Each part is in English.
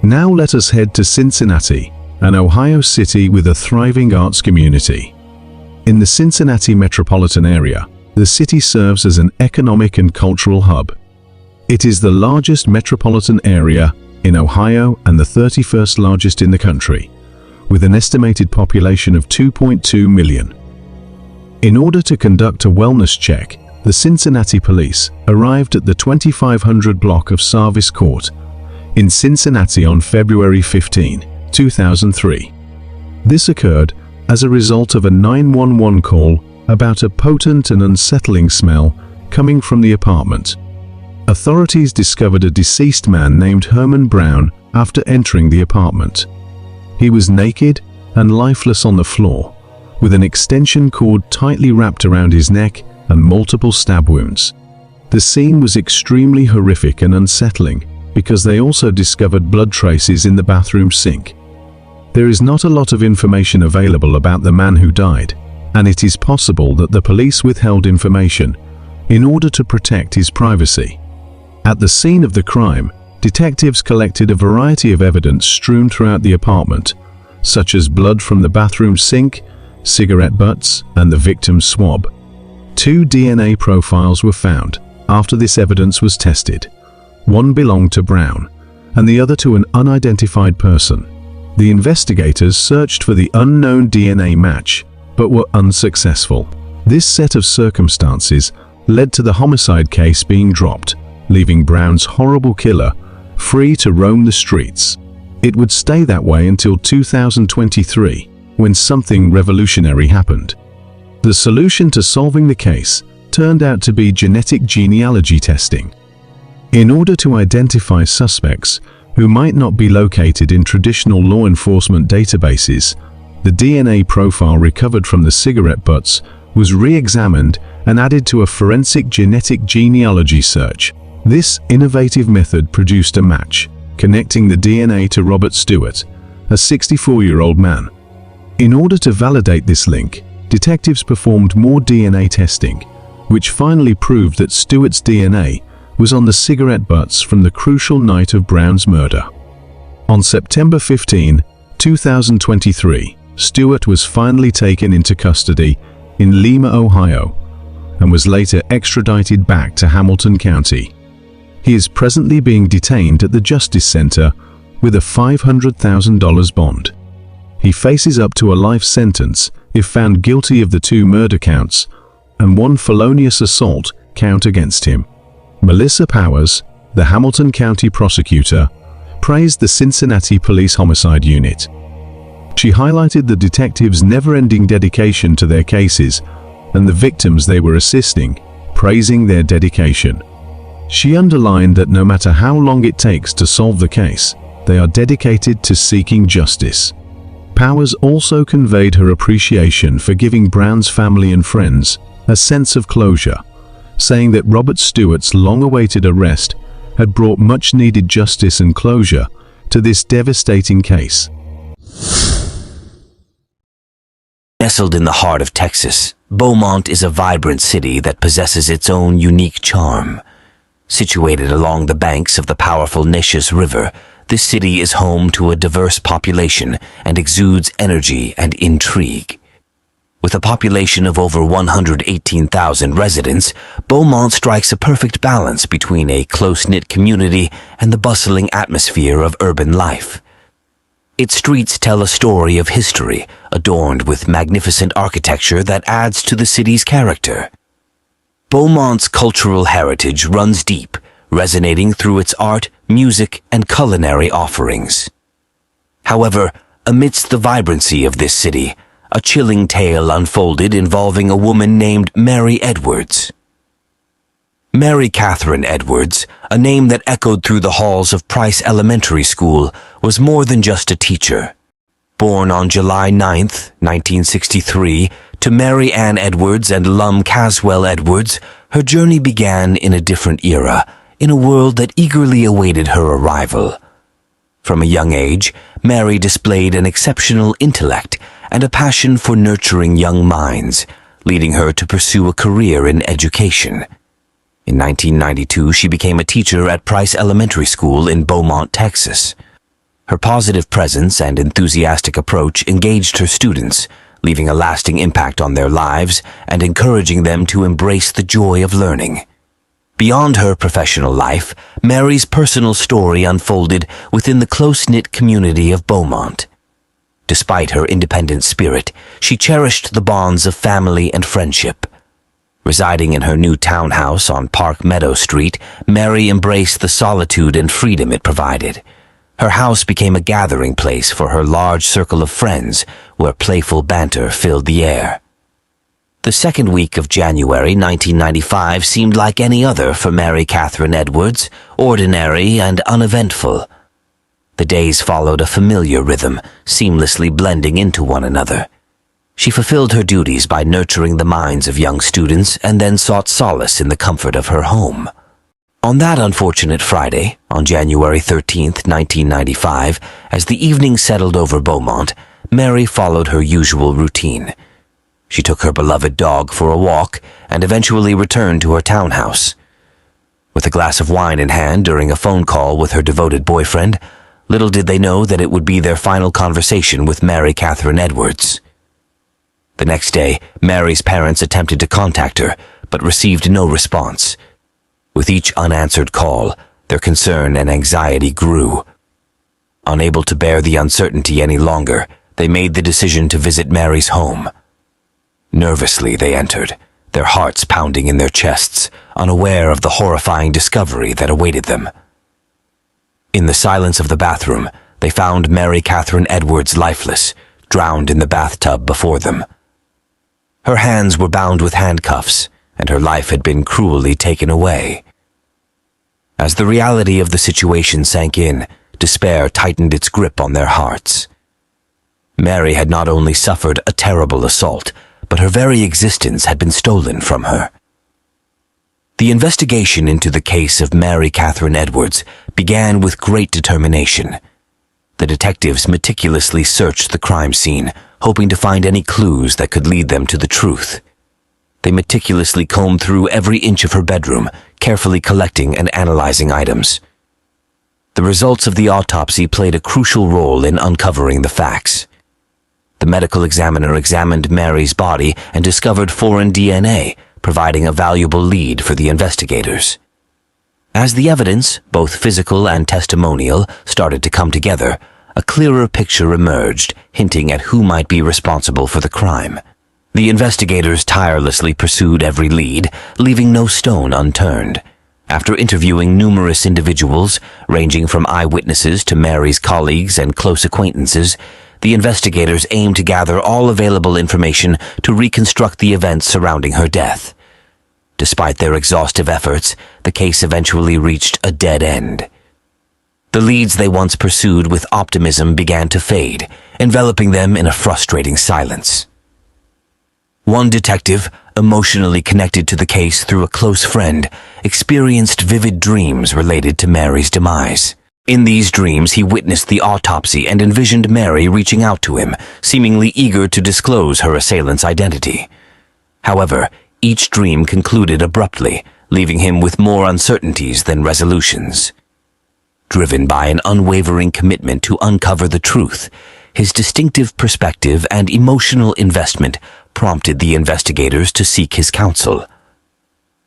Now let us head to Cincinnati, an Ohio city with a thriving arts community. In the Cincinnati metropolitan area, the city serves as an economic and cultural hub. It is the largest metropolitan area in Ohio and the 31st largest in the country, with an estimated population of 2.2 million. In order to conduct a wellness check, the Cincinnati police arrived at the 2500 block of Sarvis Court in Cincinnati on February 15, 2003. This occurred as a result of a 911 call about a potent and unsettling smell coming from the apartment. Authorities discovered a deceased man named Herman Brown after entering the apartment. He was naked and lifeless on the floor, with an extension cord tightly wrapped around his neck and multiple stab wounds. The scene was extremely horrific and unsettling because they also discovered blood traces in the bathroom sink. There is not a lot of information available about the man who died, and it is possible that the police withheld information in order to protect his privacy. At the scene of the crime, detectives collected a variety of evidence strewn throughout the apartment, such as blood from the bathroom sink, cigarette butts, and the victim's swab. 2 DNA profiles were found after this evidence was tested. One belonged to Brown, and the other to an unidentified person. The investigators searched for the unknown DNA match, but were unsuccessful. This set of circumstances led to the homicide case being dropped, leaving Brown's horrible killer free to roam the streets. It would stay that way until 2023, when something revolutionary happened. The solution to solving the case turned out to be genetic genealogy testing. In order to identify suspects who might not be located in traditional law enforcement databases, the DNA profile recovered from the cigarette butts was re-examined and added to a forensic genetic genealogy search. This innovative method produced a match, connecting the DNA to Robert Stewart, a 64-year-old man. In order to validate this link, detectives performed more DNA testing, which finally proved that Stewart's DNA was on the cigarette butts from the crucial night of Brown's murder. On September 15, 2023, Stewart was finally taken into custody in Lima, Ohio, and was later extradited back to Hamilton County. He is presently being detained at the Justice Center with a $500,000 bond. He faces up to a life sentence if found guilty of the 2 murder counts and 1 felonious assault count against him. Melissa Powers, the Hamilton County prosecutor, praised the Cincinnati Police Homicide Unit. She highlighted the detectives' never-ending dedication to their cases and the victims they were assisting, praising their dedication. She underlined that no matter how long it takes to solve the case, they are dedicated to seeking justice. Powers also conveyed her appreciation for giving Brown's family and friends a sense of closure, saying that Robert Stewart's long-awaited arrest had brought much-needed justice and closure to this devastating case. Nestled in the heart of Texas, Beaumont is a vibrant city that possesses its own unique charm. Situated along the banks of the powerful Neches River, this city is home to a diverse population and exudes energy and intrigue. With a population of over 118,000 residents, Beaumont strikes a perfect balance between a close-knit community and the bustling atmosphere of urban life. Its streets tell a story of history, adorned with magnificent architecture that adds to the city's character. Beaumont's cultural heritage runs deep, resonating through its art, music, and culinary offerings. However, amidst the vibrancy of this city, a chilling tale unfolded involving a woman named Mary Edwards. Mary Catherine Edwards, a name that echoed through the halls of Price Elementary School, was more than just a teacher. Born on July 9, 1963, to Mary Ann Edwards and Lum Caswell Edwards, her journey began in a different era, in a world that eagerly awaited her arrival. From a young age, Mary displayed an exceptional intellect and a passion for nurturing young minds, leading her to pursue a career in education. In 1992, she became a teacher at Price Elementary School in Beaumont, Texas. Her positive presence and enthusiastic approach engaged her students, leaving a lasting impact on their lives and encouraging them to embrace the joy of learning. Beyond her professional life, Mary's personal story unfolded within the close-knit community of Beaumont. Despite her independent spirit, she cherished the bonds of family and friendship. Residing in her new townhouse on Park Meadow Street, Mary embraced the solitude and freedom it provided. Her house became a gathering place for her large circle of friends, where playful banter filled the air. The second week of January 1995 seemed like any other for Mary Catherine Edwards, ordinary and uneventful. The days followed a familiar rhythm, seamlessly blending into one another. She fulfilled her duties by nurturing the minds of young students and then sought solace in the comfort of her home. On that unfortunate Friday, on January 13, 1995, as the evening settled over Beaumont, Mary followed her usual routine. She took her beloved dog for a walk and eventually returned to her townhouse. With a glass of wine in hand during a phone call with her devoted boyfriend, little did they know that it would be their final conversation with Mary Catherine Edwards. The next day, Mary's parents attempted to contact her, but received no response. With each unanswered call, their concern and anxiety grew. Unable to bear the uncertainty any longer, they made the decision to visit Mary's home. Nervously they entered, their hearts pounding in their chests, unaware of the horrifying discovery that awaited them. In the silence of the bathroom, they found Mary Catherine Edwards lifeless, drowned in the bathtub before them. Her hands were bound with handcuffs, and her life had been cruelly taken away. As the reality of the situation sank in, despair tightened its grip on their hearts. Mary had not only suffered a terrible assault, but her very existence had been stolen from her. The investigation into the case of Mary Catherine Edwards began with great determination. The detectives meticulously searched the crime scene, hoping to find any clues that could lead them to the truth. They meticulously combed through every inch of her bedroom, carefully collecting and analyzing items. The results of the autopsy played a crucial role in uncovering the facts. The medical examiner examined Mary's body and discovered foreign DNA, providing a valuable lead for the investigators. As the evidence, both physical and testimonial, started to come together, a clearer picture emerged, hinting at who might be responsible for the crime. The investigators tirelessly pursued every lead, leaving no stone unturned. After interviewing numerous individuals, ranging from eyewitnesses to Mary's colleagues and close acquaintances, the investigators aimed to gather all available information to reconstruct the events surrounding her death. Despite their exhaustive efforts, the case eventually reached a dead end. The leads they once pursued with optimism began to fade, enveloping them in a frustrating silence. One detective, emotionally connected to the case through a close friend, experienced vivid dreams related to Mary's demise. In these dreams, he witnessed the autopsy and envisioned Mary reaching out to him, seemingly eager to disclose her assailant's identity. However, each dream concluded abruptly, leaving him with more uncertainties than resolutions. Driven by an unwavering commitment to uncover the truth, his distinctive perspective and emotional investment prompted the investigators to seek his counsel.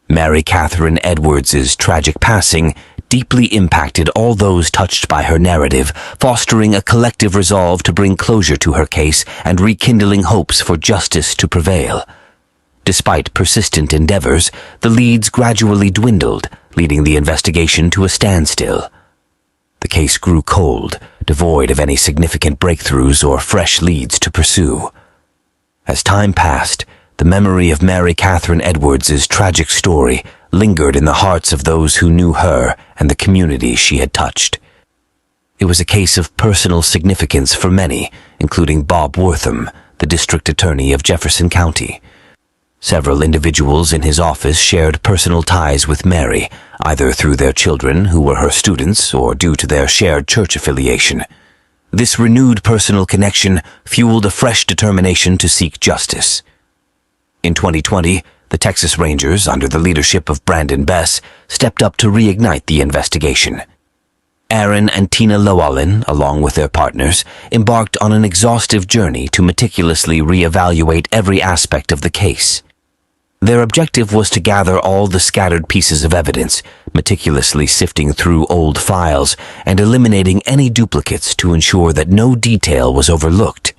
Mary Catherine Edwards's tragic passing deeply impacted all those touched by her narrative, fostering a collective resolve to bring closure to her case and rekindling hopes for justice to prevail. Despite persistent endeavors, the leads gradually dwindled, leading the investigation to a standstill. The case grew cold, devoid of any significant breakthroughs or fresh leads to pursue. As time passed, the memory of Mary Catherine Edwards's tragic story lingered in the hearts of those who knew her and the community she had touched. It was a case of personal significance for many, including Bob Wortham, the district attorney of Jefferson County. Several individuals in his office shared personal ties with Mary, either through their children who were her students or due to their shared church affiliation. This renewed personal connection fueled a fresh determination to seek justice. In 2020, the Texas Rangers, under the leadership of Brandon Bess, stepped up to reignite the investigation. Aaron and Tina Llewellyn, along with their partners, embarked on an exhaustive journey to meticulously reevaluate every aspect of the case. Their objective was to gather all the scattered pieces of evidence, meticulously sifting through old files and eliminating any duplicates to ensure that no detail was overlooked.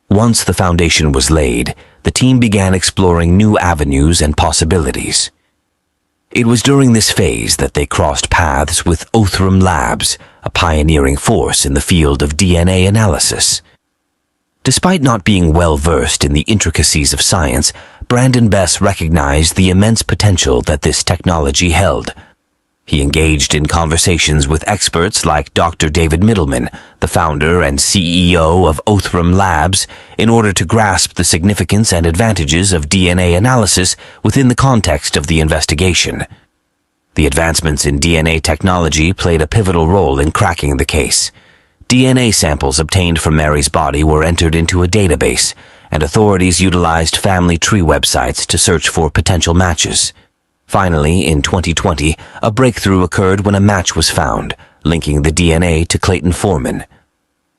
Once the foundation was laid, the team began exploring new avenues and possibilities. It was during this phase that they crossed paths with Othram Labs, a pioneering force in the field of DNA analysis. Despite not being well-versed in the intricacies of science, Brandon Bess recognized the immense potential that this technology held. He engaged in conversations with experts like Dr. David Middleman, the founder and CEO of Othram Labs, in order to grasp the significance and advantages of DNA analysis within the context of the investigation. The advancements in DNA technology played a pivotal role in cracking the case. DNA samples obtained from Mary's body were entered into a database, and authorities utilized family tree websites to search for potential matches. Finally, in 2020, a breakthrough occurred when a match was found, linking the DNA to Clayton Foreman.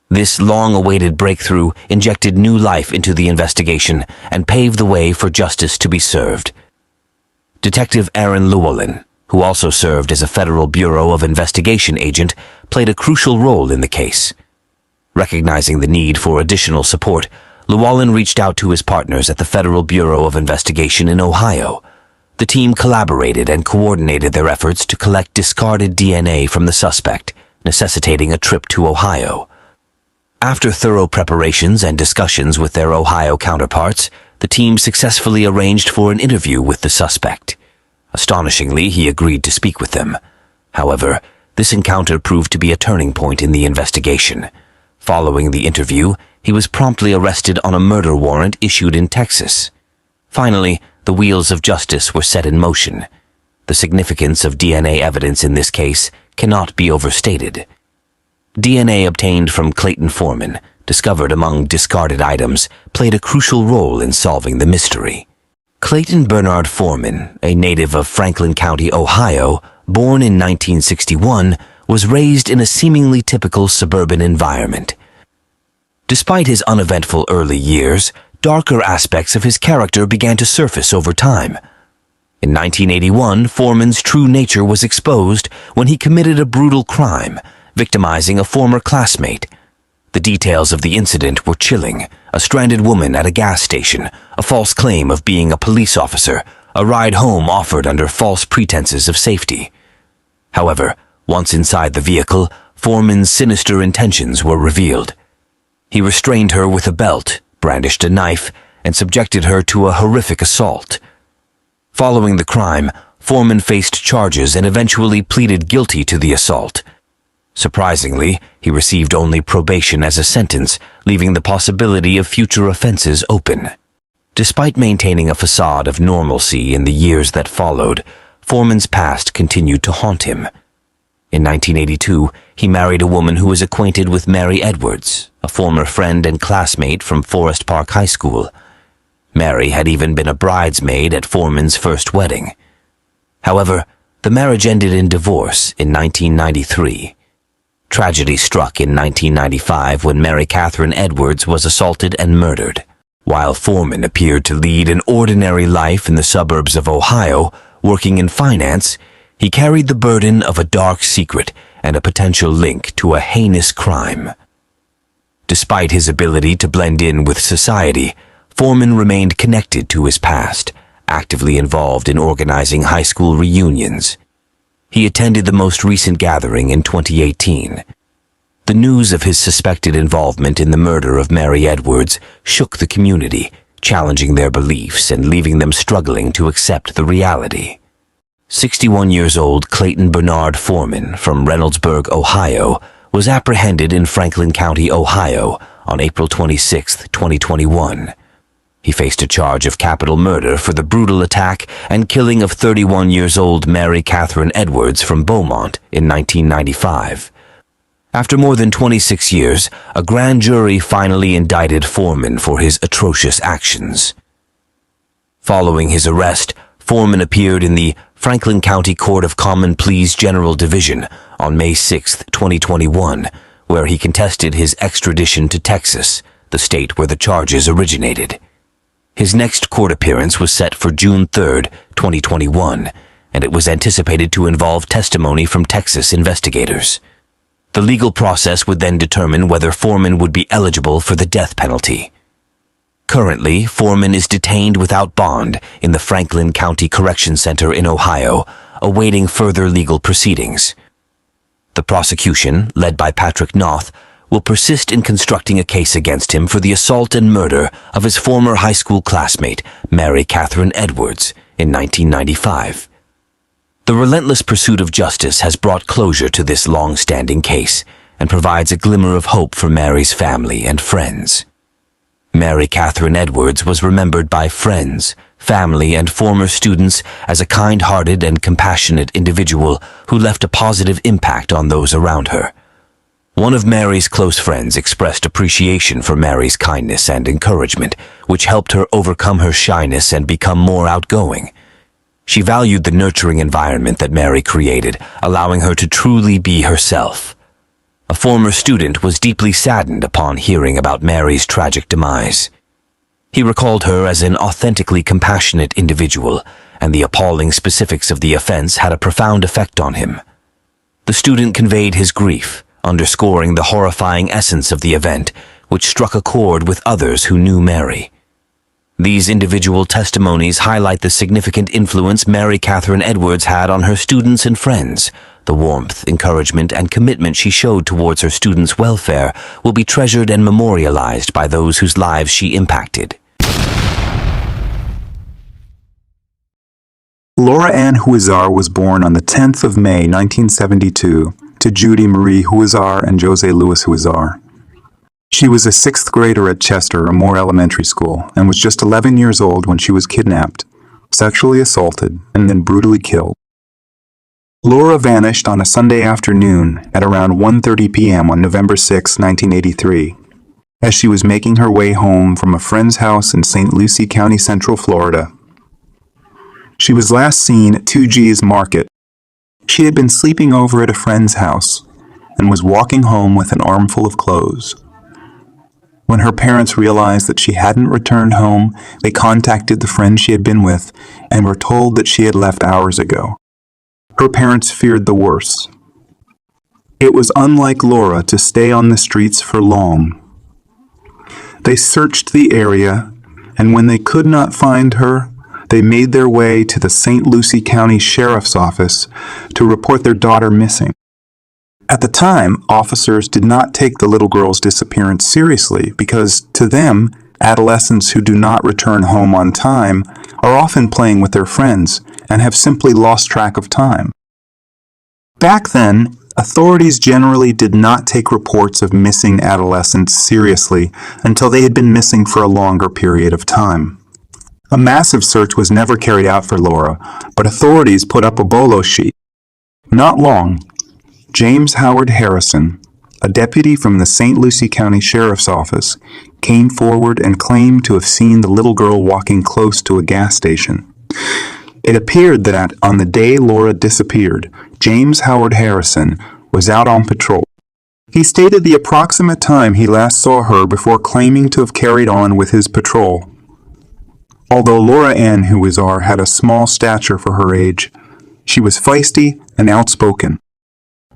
This long-awaited breakthrough injected new life into the investigation and paved the way for justice to be served. Detective Aaron Llewellyn, who also served as a Federal Bureau of Investigation agent, played a crucial role in the case. Recognizing the need for additional support, Llewellyn reached out to his partners at the Federal Bureau of Investigation in Ohio. The team collaborated and coordinated their efforts to collect discarded DNA from the suspect, necessitating a trip to Ohio. After thorough preparations and discussions with their Ohio counterparts, the team successfully arranged for an interview with the suspect. Astonishingly, he agreed to speak with them. However, this encounter proved to be a turning point in the investigation. Following the interview, he was promptly arrested on a murder warrant issued in Texas. Finally, the wheels of justice were set in motion. The significance of DNA evidence in this case cannot be overstated. DNA obtained from Clayton Foreman, discovered among discarded items, played a crucial role in solving the mystery. Clayton Bernard Foreman, a native of Franklin County, Ohio, born in 1961, was raised in a seemingly typical suburban environment. Despite his uneventful early years, darker aspects of his character began to surface over time. In 1981, Foreman's true nature was exposed when he committed a brutal crime, victimizing a former classmate. The details of the incident were chilling: a stranded woman at a gas station, a false claim of being a police officer, a ride home offered under false pretenses of safety. However, once inside the vehicle, Foreman's sinister intentions were revealed. He restrained her with a belt, brandished a knife, and subjected her to a horrific assault. Following the crime, Foreman faced charges and eventually pleaded guilty to the assault. Surprisingly, he received only probation as a sentence, leaving the possibility of future offenses open. Despite maintaining a facade of normalcy in the years that followed, Foreman's past continued to haunt him. In 1982, he married a woman who was acquainted with Mary Edwards, a former friend and classmate from Forest Park High School. Mary had even been a bridesmaid at Foreman's first wedding. However, the marriage ended in divorce in 1993. Tragedy struck in 1995 when Mary Catherine Edwards was assaulted and murdered. While Foreman appeared to lead an ordinary life in the suburbs of Ohio, working in finance, he carried the burden of a dark secret and a potential link to a heinous crime. Despite his ability to blend in with society, Foreman remained connected to his past, actively involved in organizing high school reunions. He attended the most recent gathering in 2018. The news of his suspected involvement in the murder of Mary Edwards shook the community, challenging their beliefs and leaving them struggling to accept the reality. 61 years old Clayton Bernard Foreman from Reynoldsburg, Ohio, was apprehended in Franklin County, Ohio, on April 26, 2021. He faced a charge of capital murder for the brutal attack and killing of 31 years old Mary Catherine Edwards from Beaumont in 1995. After more than 26 years, a grand jury finally indicted Foreman for his atrocious actions. Following his arrest, Foreman appeared in the Franklin County Court of Common Pleas General Division on May 6, 2021, where he contested his extradition to Texas, the state where the charges originated. His next court appearance was set for June 3, 2021, and it was anticipated to involve testimony from Texas investigators. The legal process would then determine whether Foreman would be eligible for the death penalty. Currently, Foreman is detained without bond in the Franklin County Correction Center in Ohio, awaiting further legal proceedings. The prosecution, led by Patrick Noth, will persist in constructing a case against him for the assault and murder of his former high school classmate, Mary Catherine Edwards, in 1995. The relentless pursuit of justice has brought closure to this long-standing case and provides a glimmer of hope for Mary's family and friends. Mary Catherine Edwards was remembered by friends, family, and former students as a kind-hearted and compassionate individual who left a positive impact on those around her. One of Mary's close friends expressed appreciation for Mary's kindness and encouragement, which helped her overcome her shyness and become more outgoing. She valued the nurturing environment that Mary created, allowing her to truly be herself. A former student was deeply saddened upon hearing about Mary's tragic demise. He recalled her as an authentically compassionate individual, and the appalling specifics of the offense had a profound effect on him. The student conveyed his grief, underscoring the horrifying essence of the event, which struck a chord with others who knew Mary. These individual testimonies highlight the significant influence Mary Catherine Edwards had on her students and friends. The warmth, encouragement, and commitment she showed towards her students' welfare will be treasured and memorialized by those whose lives she impacted. Laura Ann Huizar was born on the 10th of May, 1972, to Judy Marie Huizar and Jose Luis Huizar. She was a sixth grader at Chester, a Moore elementary school, and was just 11 years old when she was kidnapped, sexually assaulted, and then brutally killed. Laura vanished on a Sunday afternoon at around 1:30 p.m. on November 6, 1983, as she was making her way home from a friend's house in St. Lucie County, Central Florida. She was last seen at 2G's Market. She had been sleeping over at a friend's house and was walking home with an armful of clothes. When her parents realized that she hadn't returned home, they contacted the friend she had been with and were told that she had left hours ago. Her parents feared the worst. It was unlike Laura to stay on the streets for long. They searched the area, and when they could not find her, they made their way to the St. Lucie County Sheriff's Office to report their daughter missing. At the time, officers did not take the little girl's disappearance seriously because, to them, adolescents who do not return home on time are often playing with their friends and have simply lost track of time. Back then, authorities generally did not take reports of missing adolescents seriously until they had been missing for a longer period of time. A massive search was never carried out for Laura, but authorities put up a bolo sheet. Not long, James Howard Harrison, a deputy from the St. Lucie County Sheriff's Office, came forward and claimed to have seen the little girl walking close to a gas station. It appeared that on the day Laura disappeared, James Howard Harrison was out on patrol. He stated the approximate time he last saw her before claiming to have carried on with his patrol. Although Laura Ann Huizar had a small stature for her age, she was feisty and outspoken.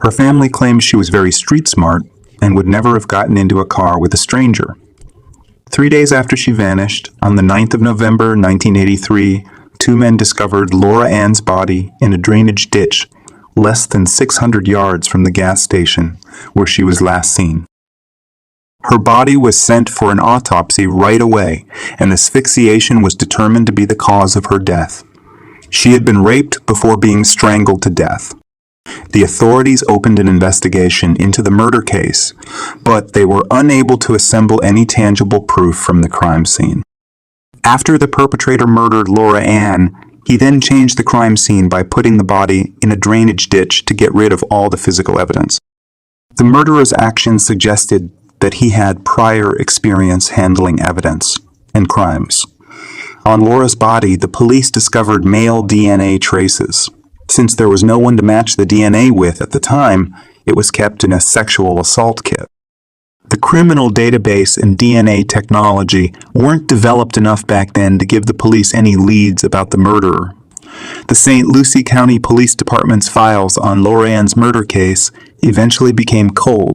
Her family claimed she was very street smart and would never have gotten into a car with a stranger. 3 days after she vanished, on the 9th of November, 1983, 2 men discovered Laura Ann's body in a drainage ditch less than 600 yards from the gas station where she was last seen. Her body was sent for an autopsy right away, and asphyxiation was determined to be the cause of her death. She had been raped before being strangled to death. The authorities opened an investigation into the murder case, but they were unable to assemble any tangible proof from the crime scene. After the perpetrator murdered Laura Ann, he then changed the crime scene by putting the body in a drainage ditch to get rid of all the physical evidence. The murderer's actions suggested that he had prior experience handling evidence and crimes. On Laura's body, the police discovered male DNA traces. Since there was no one to match the DNA with at the time, it was kept in a sexual assault kit. The criminal database and DNA technology weren't developed enough back then to give the police any leads about the murderer. The St. Lucie County Police Department's files on Laura Ann's murder case eventually became cold.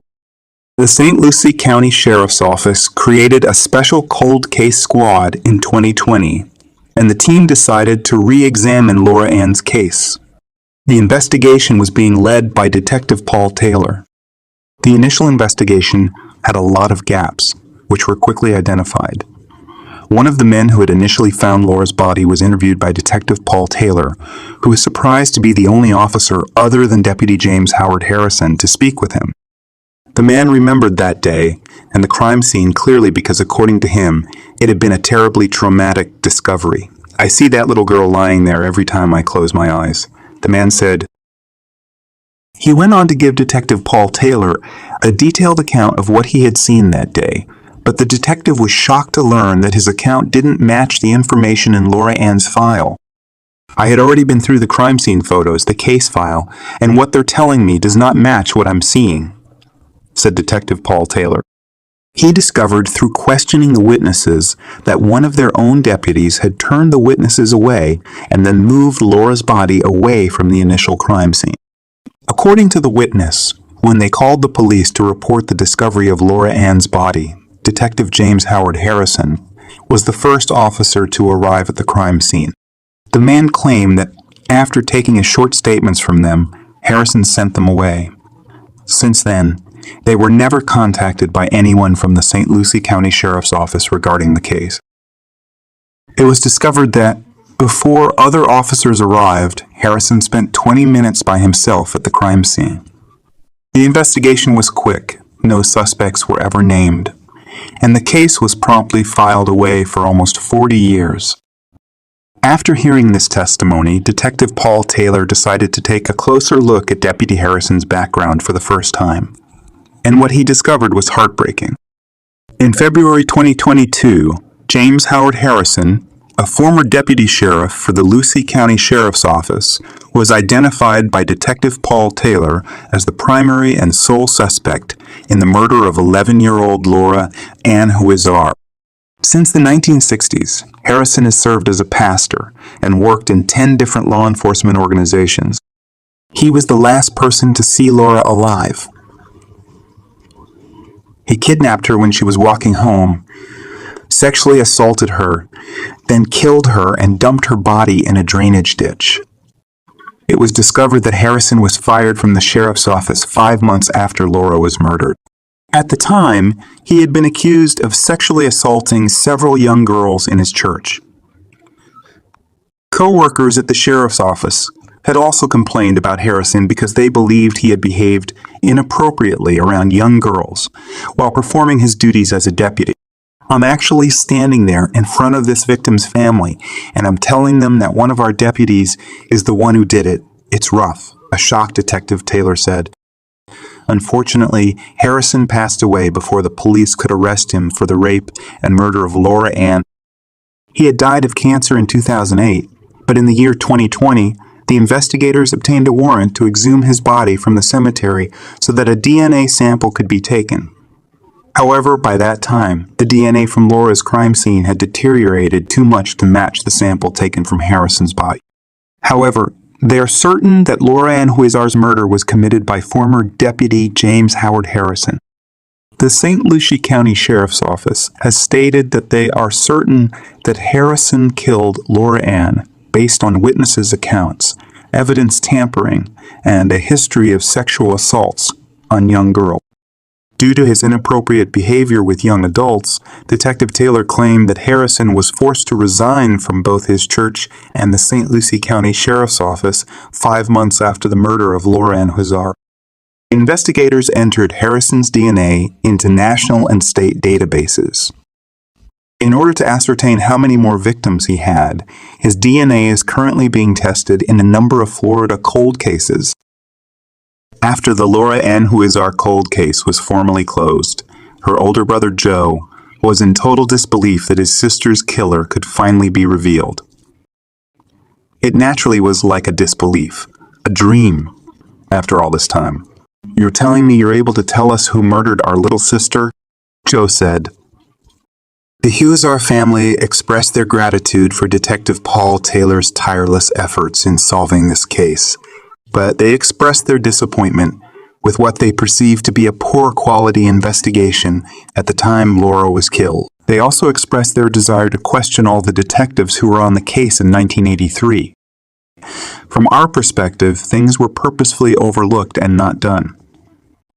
The St. Lucie County Sheriff's Office created a special cold case squad in 2020, and the team decided to re-examine Laura Ann's case. The investigation was being led by Detective Paul Taylor. The initial investigation had a lot of gaps, which were quickly identified. One of the men who had initially found Laura's body was interviewed by Detective Paul Taylor, who was surprised to be the only officer other than Deputy James Howard Harrison to speak with him. The man remembered that day and the crime scene clearly because, according to him, it had been a terribly traumatic discovery. "I see that little girl lying there every time I close my eyes," the man said. He went on to give Detective Paul Taylor a detailed account of what he had seen that day, but the detective was shocked to learn that his account didn't match the information in Laura Ann's file. "I had already been through the crime scene photos, the case file, and what they're telling me does not match what I'm seeing," said Detective Paul Taylor. He discovered through questioning the witnesses that one of their own deputies had turned the witnesses away and then moved Laura's body away from the initial crime scene. According to the witness, when they called the police to report the discovery of Laura Ann's body, Detective James Howard Harrison was the first officer to arrive at the crime scene. The man claimed that after taking a short statements from them, Harrison sent them away. Since then, they were never contacted by anyone from the St. Lucie County Sheriff's Office regarding the case. It was discovered that before other officers arrived, Harrison spent 20 minutes by himself at the crime scene. The investigation was quick, no suspects were ever named, and the case was promptly filed away for almost 40 years. After hearing this testimony, Detective Paul Taylor decided to take a closer look at Deputy Harrison's background for the first time, and what he discovered was heartbreaking. In February 2022, James Howard Harrison, a former deputy sheriff for the Lucie County Sheriff's Office, was identified by Detective Paul Taylor as the primary and sole suspect in the murder of 11-year-old Laura Ann Huizar. Since the 1960s, Harrison has served as a pastor and worked in 10 different law enforcement organizations. He was the last person to see Laura alive. He kidnapped her when she was walking home, sexually assaulted her, then killed her and dumped her body in a drainage ditch. It was discovered that Harrison was fired from the sheriff's office 5 months after Laura was murdered. At the time, he had been accused of sexually assaulting several young girls in his church. Co-workers at the sheriff's office had also complained about Harrison because they believed he had behaved inappropriately around young girls while performing his duties as a deputy. "I'm actually standing there in front of this victim's family, and I'm telling them that one of our deputies is the one who did it. It's rough," a shocked Detective Taylor said. Unfortunately, Harrison passed away before the police could arrest him for the rape and murder of Laura Ann. He had died of cancer in 2008, but in the year 2020, the investigators obtained a warrant to exhume his body from the cemetery so that a DNA sample could be taken. However, by that time, the DNA from Laura's crime scene had deteriorated too much to match the sample taken from Harrison's body. However, they are certain that Laura Ann Huizar's murder was committed by former Deputy James Howard Harrison. The St. Lucie County Sheriff's Office has stated that they are certain that Harrison killed Laura Ann based on witnesses' accounts, evidence tampering, and a history of sexual assaults on young girls. Due to his inappropriate behavior with young adults, Detective Taylor claimed that Harrison was forced to resign from both his church and the St. Lucie County Sheriff's Office 5 months after the murder of Laura Ann Huizar. Investigators entered Harrison's DNA into national and state databases. In order to ascertain how many more victims he had, his DNA is currently being tested in a number of Florida cold cases. After the Laura Ann Huizar cold case was formally closed, her older brother Joe was in total disbelief that his sister's killer could finally be revealed. It naturally was like a disbelief, a dream, after all this time. "You're telling me you're able to tell us who murdered our little sister?" Joe said. The Huizar family expressed their gratitude for Detective Paul Taylor's tireless efforts in solving this case, but they expressed their disappointment with what they perceived to be a poor quality investigation at the time Laura was killed. They also expressed their desire to question all the detectives who were on the case in 1983. "From our perspective, things were purposefully overlooked and not done.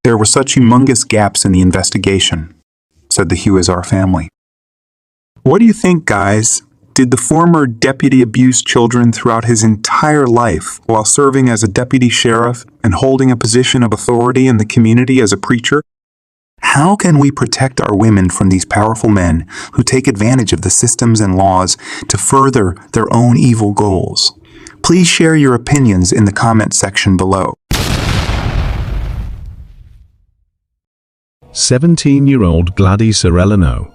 There were such humongous gaps in the investigation," said the Huizar family. "What do you think, guys? Did the former deputy abuse children throughout his entire life while serving as a deputy sheriff and holding a position of authority in the community as a preacher? How can we protect our women from these powerful men who take advantage of the systems and laws to further their own evil goals? Please share your opinions in the comment section below." 17-year-old Gladys Arellano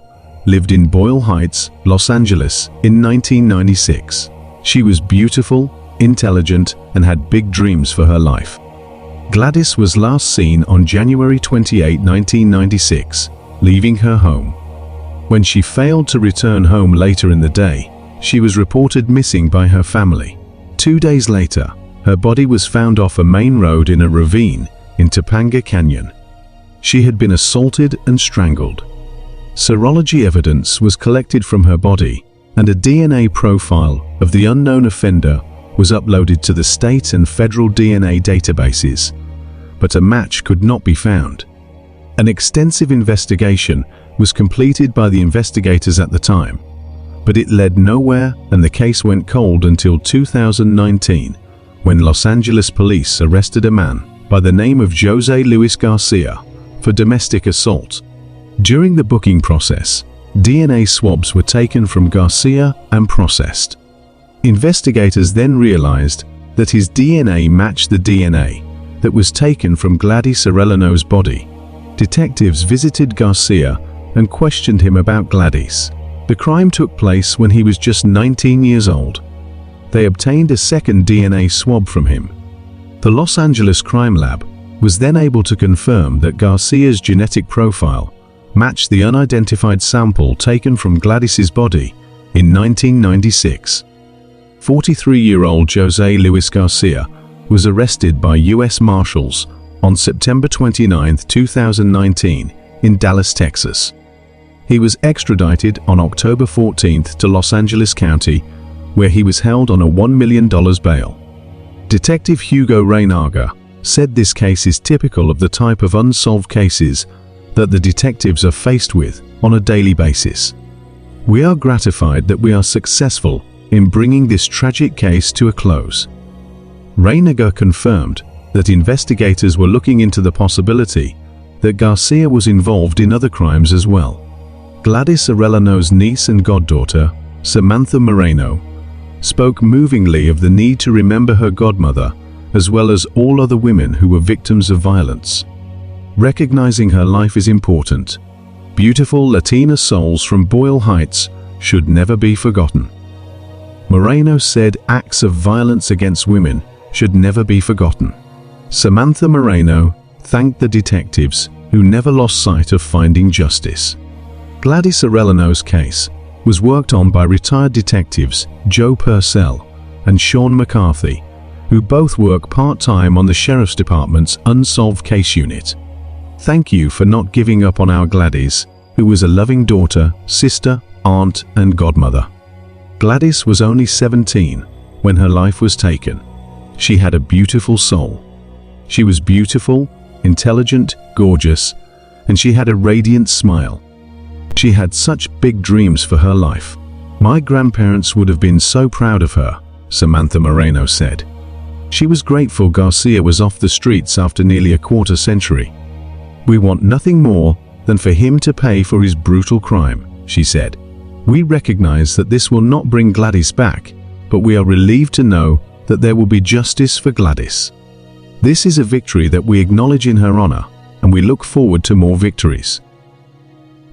lived in Boyle Heights, Los Angeles in 1996. She was beautiful, intelligent, and had big dreams for her life. Gladys was last seen on January 28, 1996, leaving her home. When she failed to return home later in the day, she was reported missing by her family. 2 days later, her body was found off a main road in a ravine in Topanga Canyon. She had been assaulted and strangled. Serology evidence was collected from her body, and a DNA profile of the unknown offender was uploaded to the state and federal DNA databases, but a match could not be found. An extensive investigation was completed by the investigators at the time, but it led nowhere, and the case went cold until 2019, when Los Angeles police arrested a man by the name of Jose Luis Garcia for domestic assault. During the booking process, DNA swabs were taken from Garcia and processed. Investigators then realized that his DNA matched the DNA that was taken from Gladys Arellano's body. Detectives visited Garcia and questioned him about Gladys. The crime took place when he was just 19 years old. They obtained a second DNA swab from him. The Los Angeles Crime Lab was then able to confirm that Garcia's genetic profile matched the unidentified sample taken from Gladys's body in 1996. 43-year-old Jose Luis Garcia was arrested by U.S. Marshals on September 29, 2019 in Dallas, Texas. He was extradited on October 14 to Los Angeles County, where he was held on a $1 million bail. Detective Hugo Reynaga said this case is typical of the type of unsolved cases that the detectives are faced with on a daily basis. "We are gratified that we are successful in bringing this tragic case to a close." Reynaga confirmed that investigators were looking into the possibility that Garcia was involved in other crimes as well. Gladys Arellano's niece and goddaughter, Samantha Moreno, spoke movingly of the need to remember her godmother as well as all other women who were victims of violence. Recognizing her life is important. Beautiful Latina souls from Boyle Heights should never be forgotten. Moreno said acts of violence against women should never be forgotten. Samantha Moreno thanked the detectives who never lost sight of finding justice. Gladys Arellano's case was worked on by retired detectives Joe Purcell and Sean McCarthy, who both work part-time on the Sheriff's Department's Unsolved Case Unit. Thank you for not giving up on our Gladys, who was a loving daughter, sister, aunt, and godmother. Gladys was only 17 when her life was taken. She had a beautiful soul. She was beautiful, intelligent, gorgeous, and she had a radiant smile. She had such big dreams for her life. "My grandparents would have been so proud of her," Samantha Moreno said. She was grateful Garcia was off the streets after nearly a quarter century. "We want nothing more than for him to pay for his brutal crime," she said. "We recognize that this will not bring Gladys back, but we are relieved to know that there will be justice for Gladys. This is a victory that we acknowledge in her honor, and we look forward to more victories."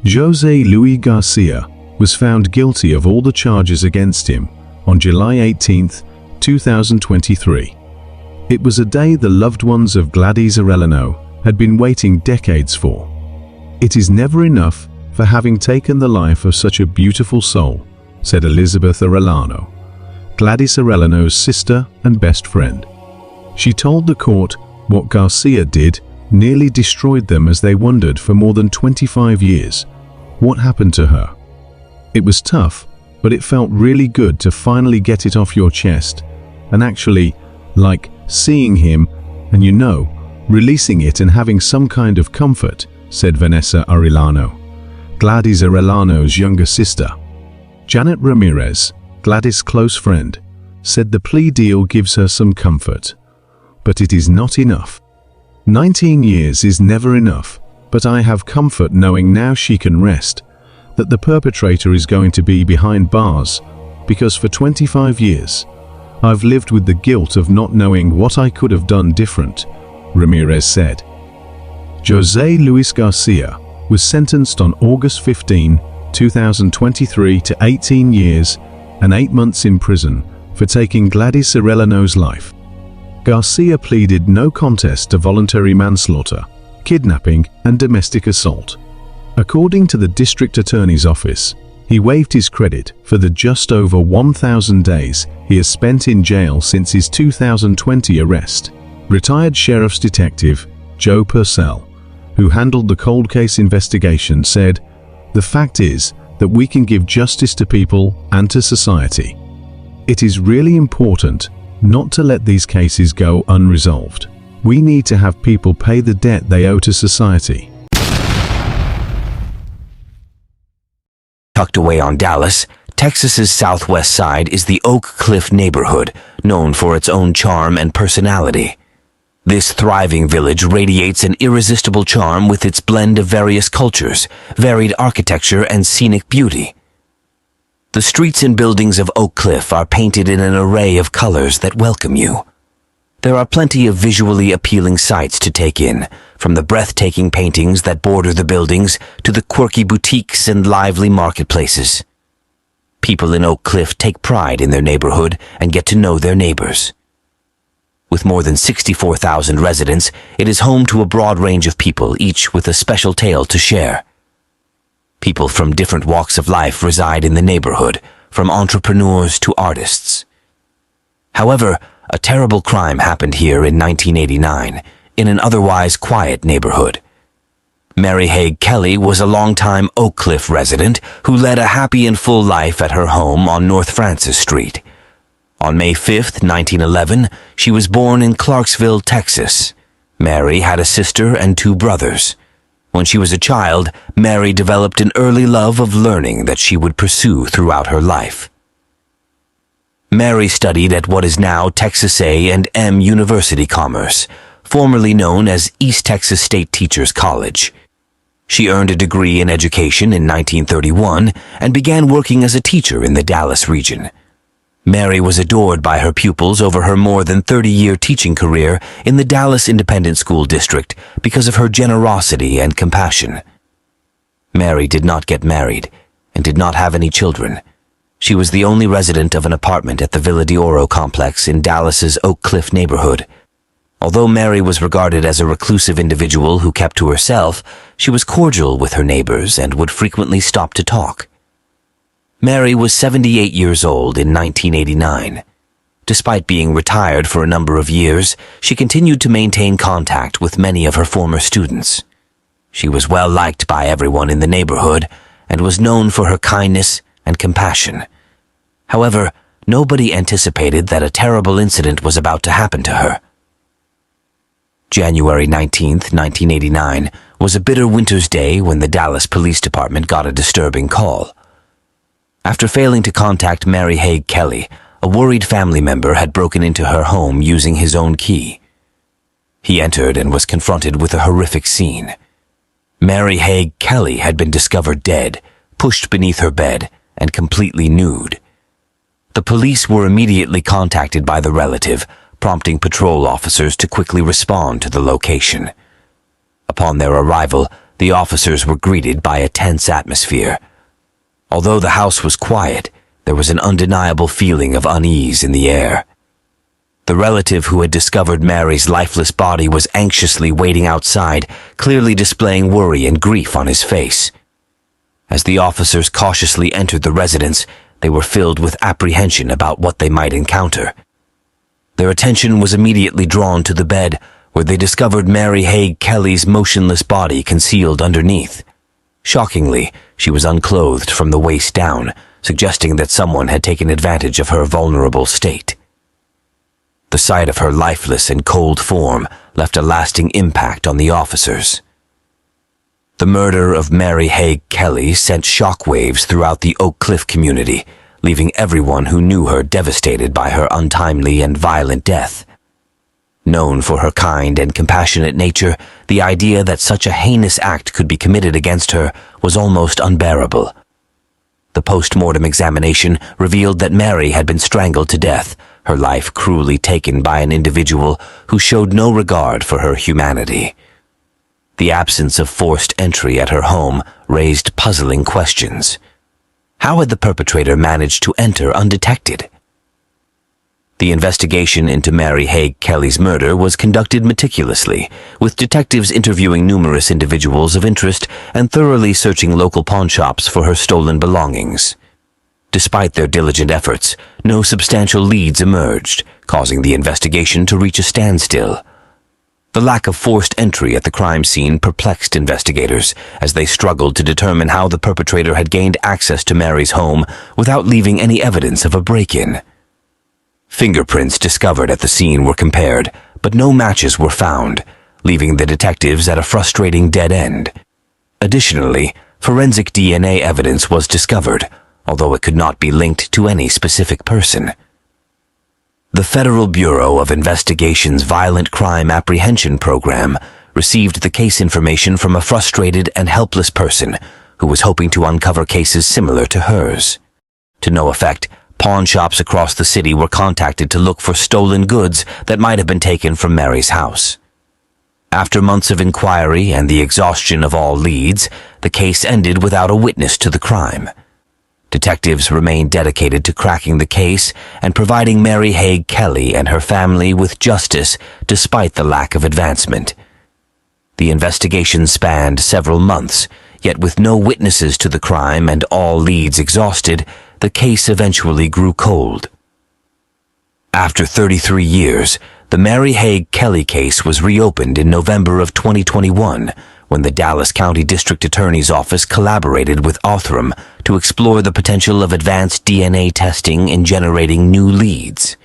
José Luis Garcia was found guilty of all the charges against him on July 18, 2023. It was a day the loved ones of Gladys Arellano had been waiting decades for. "It is never enough for having taken the life of such a beautiful soul," said Elizabeth Arellano, Gladys Arellano's sister and best friend. She told the court what Garcia did nearly destroyed them as they wondered for more than 25 years what happened to her. "It was tough, but it felt really good to finally get it off your chest and actually, like, seeing him and releasing it and having some kind of comfort," said Vanessa Arellano, Gladys Arellano's younger sister. Janet Ramirez, Gladys' close friend, said the plea deal gives her some comfort. "But it is not enough. 19 years is never enough, but I have comfort knowing now she can rest, that the perpetrator is going to be behind bars, because for 25 years, I've lived with the guilt of not knowing what I could have done different," Ramirez said. José Luis Garcia was sentenced on August 15, 2023 to 18 years and 8 months in prison for taking Gladys Arellano's life. Garcia pleaded no contest to voluntary manslaughter, kidnapping, and domestic assault. According to the district attorney's office, he waived his credit for the just over 1,000 days he has spent in jail since his 2020 arrest. Retired Sheriff's Detective Joe Purcell, who handled the cold case investigation, said, "The fact is that we can give justice to people and to society. It is really important not to let these cases go unresolved. We need to have people pay the debt they owe to society." Tucked away on Dallas, Texas's southwest side is the Oak Cliff neighborhood, known for its own charm and personality. This thriving village radiates an irresistible charm with its blend of various cultures, varied architecture, and scenic beauty. The streets and buildings of Oak Cliff are painted in an array of colors that welcome you. There are plenty of visually appealing sights to take in, from the breathtaking paintings that border the buildings to the quirky boutiques and lively marketplaces. People in Oak Cliff take pride in their neighborhood and get to know their neighbors. With more than 64,000 residents, it is home to a broad range of people, each with a special tale to share. People from different walks of life reside in the neighborhood, from entrepreneurs to artists. However, a terrible crime happened here in 1989, in an otherwise quiet neighborhood. Mary Haig Kelly was a longtime Oak Cliff resident who led a happy and full life at her home on North Francis Street. On May 5, 1911, she was born in Clarksville, Texas. Mary had a sister and 2 brothers. When she was a child, Mary developed an early love of learning that she would pursue throughout her life. Mary studied at what is now Texas A&M University Commerce, formerly known as East Texas State Teachers College. She earned a degree in education in 1931 and began working as a teacher in the Dallas region. Mary was adored by her pupils over her more than 30-year teaching career in the Dallas Independent School District because of her generosity and compassion. Mary did not get married and did not have any children. She was the only resident of an apartment at the Villa d'Oro complex in Dallas's Oak Cliff neighborhood. Although Mary was regarded as a reclusive individual who kept to herself, she was cordial with her neighbors and would frequently stop to talk. Mary was 78 years old in 1989. Despite being retired for a number of years, she continued to maintain contact with many of her former students. She was well liked by everyone in the neighborhood and was known for her kindness and compassion. However, nobody anticipated that a terrible incident was about to happen to her. January 19, 1989, was a bitter winter's day when the Dallas Police Department got a disturbing call. After failing to contact Mary Haig Kelly, a worried family member had broken into her home using his own key. He entered and was confronted with a horrific scene. Mary Haig Kelly had been discovered dead, pushed beneath her bed, and completely nude. The police were immediately contacted by the relative, prompting patrol officers to quickly respond to the location. Upon their arrival, The officers were greeted by a tense atmosphere. Although the house was quiet, there was an undeniable feeling of unease in the air. The relative who had discovered Mary's lifeless body was anxiously waiting outside, clearly displaying worry and grief on his face. As the officers cautiously entered the residence, they were filled with apprehension about what they might encounter. Their attention was immediately drawn to the bed, where they discovered Mary Haig Kelly's motionless body concealed underneath. Shockingly, she was unclothed from the waist down, suggesting that someone had taken advantage of her vulnerable state. The sight of her lifeless and cold form left a lasting impact on the officers. The murder of Mary Haig Kelly sent shockwaves throughout the Oak Cliff community, leaving everyone who knew her devastated by her untimely and violent death. Known for her kind and compassionate nature, the idea that such a heinous act could be committed against her was almost unbearable. The post-mortem examination revealed that Mary had been strangled to death, her life cruelly taken by an individual who showed no regard for her humanity. The absence of forced entry at her home raised puzzling questions. How had the perpetrator managed to enter undetected? The investigation into Mary Haig Kelly's murder was conducted meticulously, with detectives interviewing numerous individuals of interest and thoroughly searching local pawnshops for her stolen belongings. Despite their diligent efforts, no substantial leads emerged, causing the investigation to reach a standstill. The lack of forced entry at the crime scene perplexed investigators as they struggled to determine how the perpetrator had gained access to Mary's home without leaving any evidence of a break-in. Fingerprints discovered at the scene were compared, but no matches were found, leaving the detectives at a frustrating dead end. Additionally, forensic DNA evidence was discovered, although it could not be linked to any specific person. The Federal Bureau of Investigation's Violent Crime Apprehension Program received the case information from a frustrated and helpless person who was hoping to uncover cases similar to hers. To no effect, pawn shops across the city were contacted to look for stolen goods that might have been taken from Mary's house. After months of inquiry and the exhaustion of all leads, the case ended without a witness to the crime. Detectives remained dedicated to cracking the case and providing Mary Haig Kelly and her family with justice despite the lack of advancement. The investigation spanned several months, yet with no witnesses to the crime and all leads exhausted, the case eventually grew cold. After 33 years, the Mary Haig Kelly case was reopened in November of 2021 when the Dallas County District Attorney's Office collaborated with Othram to explore the potential of advanced DNA testing in generating new leads.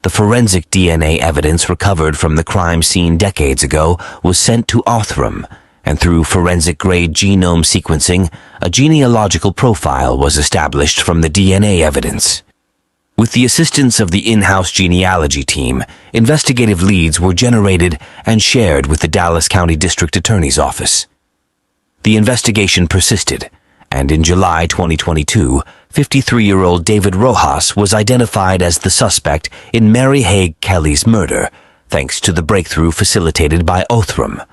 The forensic DNA evidence recovered from the crime scene decades ago was sent to Othram, and through forensic-grade genome sequencing, a genealogical profile was established from the DNA evidence. With the assistance of the in-house genealogy team, investigative leads were generated and shared with the Dallas County District Attorney's Office. The investigation persisted, and in July 2022, 53-year-old David Rojas was identified as the suspect in Mary Haig Kelly's murder, thanks to the breakthrough facilitated by Othram.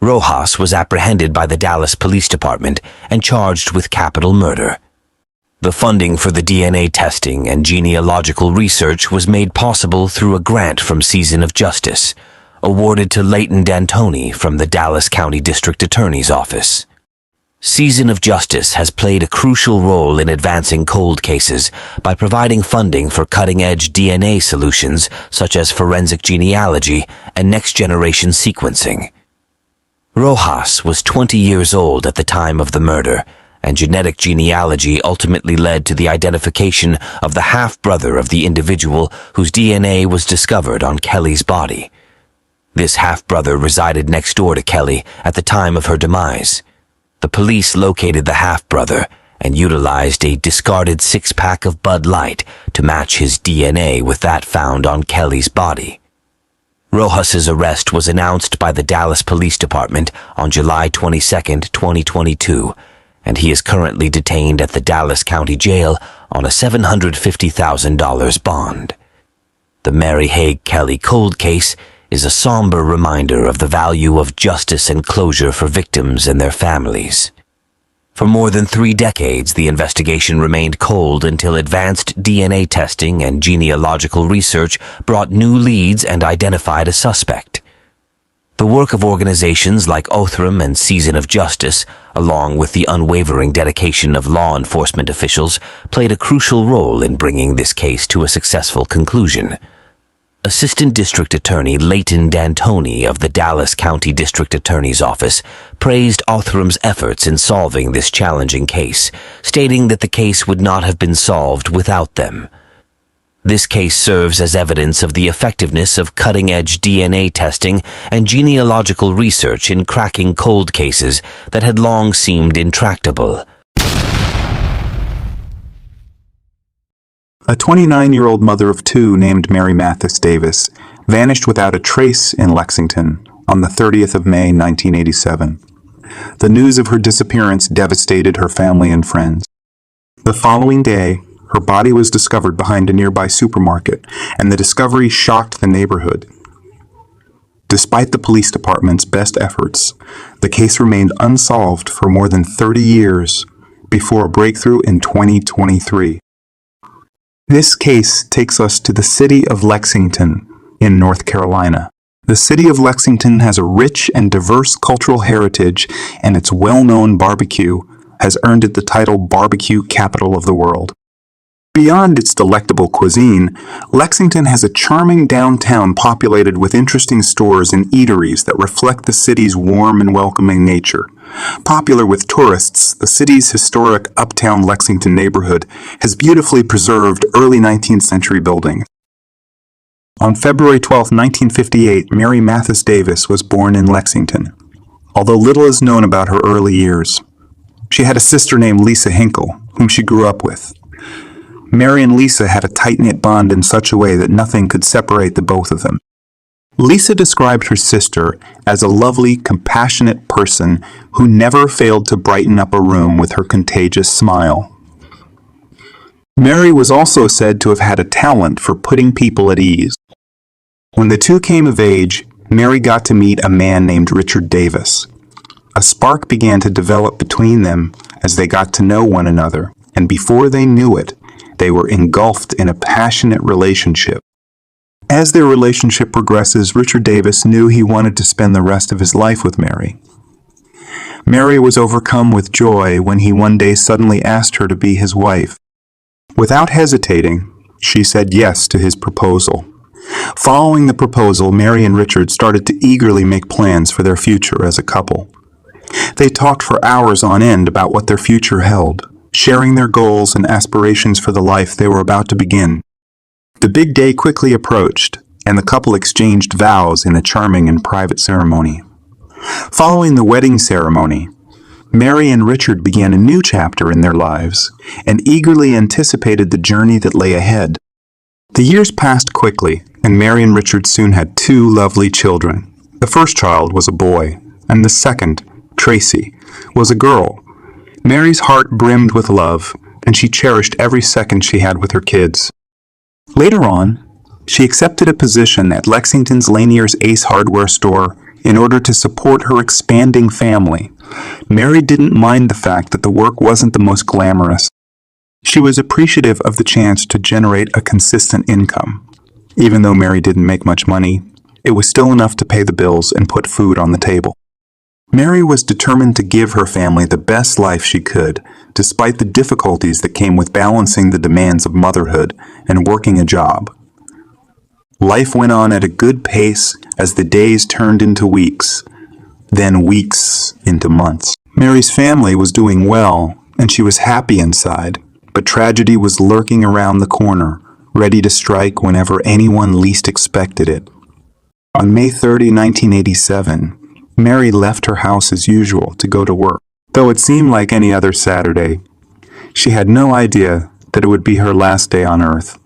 Rojas was apprehended by the Dallas Police Department and charged with capital murder. The funding for the DNA testing and genealogical research was made possible through a grant from Season of Justice, awarded to Leighton D'Antoni from the Dallas County District Attorney's Office. Season of Justice has played a crucial role in advancing cold cases by providing funding for cutting-edge DNA solutions such as forensic genealogy and next-generation sequencing. Rojas was 20 years old at the time of the murder, and genetic genealogy ultimately led to the identification of the half-brother of the individual whose DNA was discovered on Kelly's body. This half-brother resided next door to Kelly at the time of her demise. The police located the half-brother and utilized a discarded six-pack of Bud Light to match his DNA with that found on Kelly's body. Rojas's arrest was announced by the Dallas Police Department on July 22, 2022, and he is currently detained at the Dallas County Jail on a $750,000 bond. The Mary Haig Kelly cold case is a somber reminder of the value of justice and closure for victims and their families. For more than 3 decades, the investigation remained cold until advanced DNA testing and genealogical research brought new leads and identified a suspect. The work of organizations like Othram and Season of Justice, along with the unwavering dedication of law enforcement officials, played a crucial role in bringing this case to a successful conclusion. Assistant District Attorney Leighton D'Antoni of the Dallas County District Attorney's Office praised Othram's efforts in solving this challenging case, stating that the case would not have been solved without them. This case serves as evidence of the effectiveness of cutting-edge DNA testing and genealogical research in cracking cold cases that had long seemed intractable. A 29-year-old mother of 2 named Mary Mathis Davis vanished without a trace in Lexington on the 30th of May, 1987. The news of her disappearance devastated her family and friends. The following day, her body was discovered behind a nearby supermarket, and the discovery shocked the neighborhood. Despite the police department's best efforts, the case remained unsolved for more than 30 years before a breakthrough in 2023. This case takes us to the city of Lexington in North Carolina. The city of Lexington has a rich and diverse cultural heritage, and its well-known barbecue has earned it the title Barbecue Capital of the World. Beyond its delectable cuisine, Lexington has a charming downtown populated with interesting stores and eateries that reflect the city's warm and welcoming nature. Popular with tourists, the city's historic uptown Lexington neighborhood has beautifully preserved early 19th century buildings. On February 12, 1958, Mary Mathis Davis was born in Lexington, although little is known about her early years. She had a sister named Lisa Hinkle, whom she grew up with. Mary and Lisa had a tight-knit bond in such a way that nothing could separate the both of them. Lisa described her sister as a lovely, compassionate person who never failed to brighten up a room with her contagious smile. Mary was also said to have had a talent for putting people at ease. When the two came of age, Mary got to meet a man named Richard Davis. A spark began to develop between them as they got to know one another, and before they knew it, they were engulfed in a passionate relationship. As their relationship progresses, Richard Davis knew he wanted to spend the rest of his life with Mary. Mary was overcome with joy when he one day suddenly asked her to be his wife. Without hesitating, she said yes to his proposal. Following the proposal, Mary and Richard started to eagerly make plans for their future as a couple. They talked for hours on end about what their future held, sharing their goals and aspirations for the life they were about to begin. The big day quickly approached, and the couple exchanged vows in a charming and private ceremony. Following the wedding ceremony, Mary and Richard began a new chapter in their lives and eagerly anticipated the journey that lay ahead. The years passed quickly, and Mary and Richard soon had 2 lovely children. The first child was a boy, and the second, Tracy, was a girl. Mary's heart brimmed with love, and she cherished every second she had with her kids. Later on, she accepted a position at Lexington's Lanier's Ace Hardware store in order to support her expanding family. Mary didn't mind the fact that the work wasn't the most glamorous. She was appreciative of the chance to generate a consistent income. Even though Mary didn't make much money, it was still enough to pay the bills and put food on the table. Mary was determined to give her family the best life she could, despite the difficulties that came with balancing the demands of motherhood and working a job. Life went on at a good pace as the days turned into weeks, then weeks into months. Mary's family was doing well, and she was happy inside, but tragedy was lurking around the corner, ready to strike whenever anyone least expected it. On May 30, 1987, Mary left her house as usual to go to work. Though it seemed like any other Saturday, she had no idea that it would be her last day on Earth.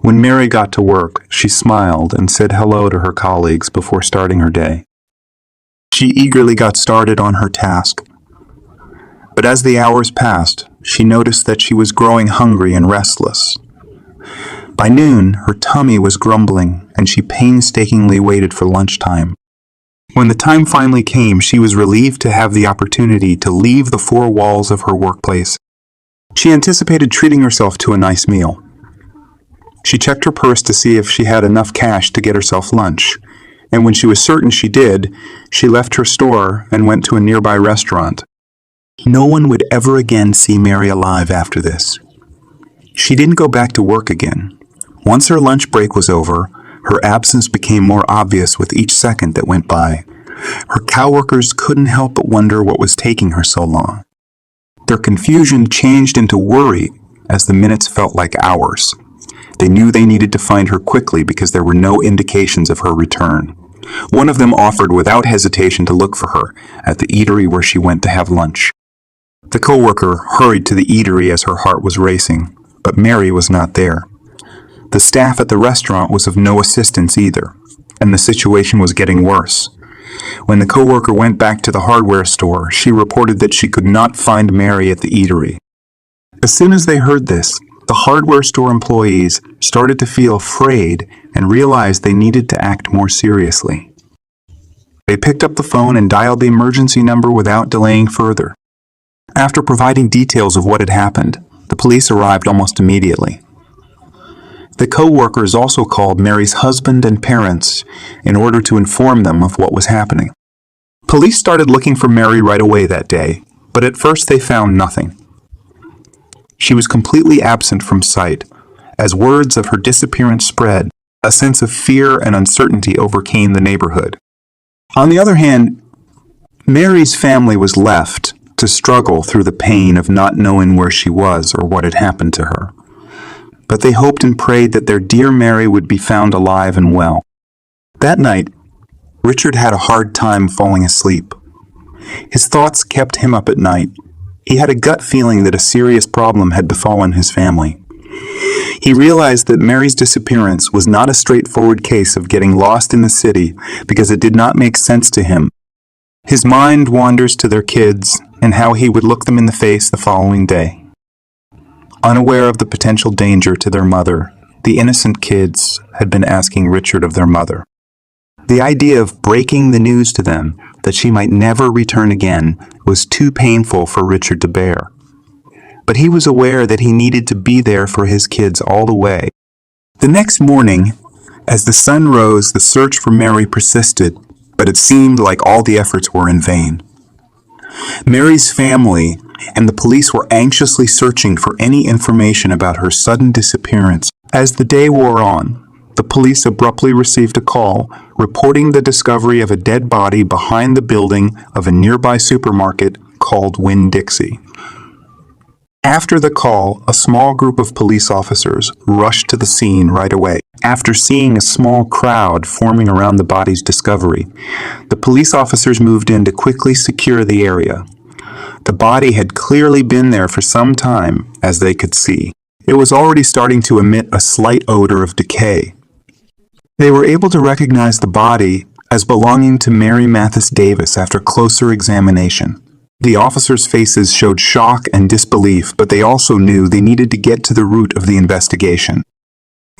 When Mary got to work, she smiled and said hello to her colleagues before starting her day. She eagerly got started on her task. But as the hours passed, she noticed that she was growing hungry and restless. By noon, her tummy was grumbling, and she painstakingly waited for lunchtime. When the time finally came, she was relieved to have the opportunity to leave the four walls of her workplace. She anticipated treating herself to a nice meal. She checked her purse to see if she had enough cash to get herself lunch, and when she was certain she did, she left her store and went to a nearby restaurant. No one would ever again see Mary alive after this. She didn't go back to work again. Once her lunch break was over, her absence became more obvious with each second that went by. Her coworkers couldn't help but wonder what was taking her so long. Their confusion changed into worry as the minutes felt like hours. They knew they needed to find her quickly because there were no indications of her return. One of them offered without hesitation to look for her at the eatery where she went to have lunch. The coworker hurried to the eatery as her heart was racing, but Mary was not there. The staff at the restaurant was of no assistance either, and the situation was getting worse. When the coworker went back to the hardware store, she reported that she could not find Mary at the eatery. As soon as they heard this, the hardware store employees started to feel afraid and realized they needed to act more seriously. They picked up the phone and dialed the emergency number without delaying further. After providing details of what had happened, the police arrived almost immediately. The co-workers also called Mary's husband and parents in order to inform them of what was happening. Police started looking for Mary right away that day, but at first they found nothing. She was completely absent from sight. As words of her disappearance spread, a sense of fear and uncertainty overcame the neighborhood. On the other hand, Mary's family was left to struggle through the pain of not knowing where she was or what had happened to her. But they hoped and prayed that their dear Mary would be found alive and well. That night, Richard had a hard time falling asleep. His thoughts kept him up at night. He had a gut feeling that a serious problem had befallen his family. He realized that Mary's disappearance was not a straightforward case of getting lost in the city because it did not make sense to him. His mind wanders to their kids and how he would look them in the face the following day. Unaware of the potential danger to their mother, the innocent kids had been asking Richard of their mother. The idea of breaking the news to them that she might never return again was too painful for Richard to bear. But he was aware that he needed to be there for his kids all the way. The next morning, as the sun rose, the search for Mary persisted, but it seemed like all the efforts were in vain. Mary's family and the police were anxiously searching for any information about her sudden disappearance. As the day wore on, the police abruptly received a call reporting the discovery of a dead body behind the building of a nearby supermarket called Winn-Dixie. After the call, a small group of police officers rushed to the scene right away. After seeing a small crowd forming around the body's discovery, the police officers moved in to quickly secure the area. The body had clearly been there for some time, as they could see. It was already starting to emit a slight odor of decay. They were able to recognize the body as belonging to Mary Mathis Davis after closer examination. The officers' faces showed shock and disbelief, but they also knew they needed to get to the root of the investigation.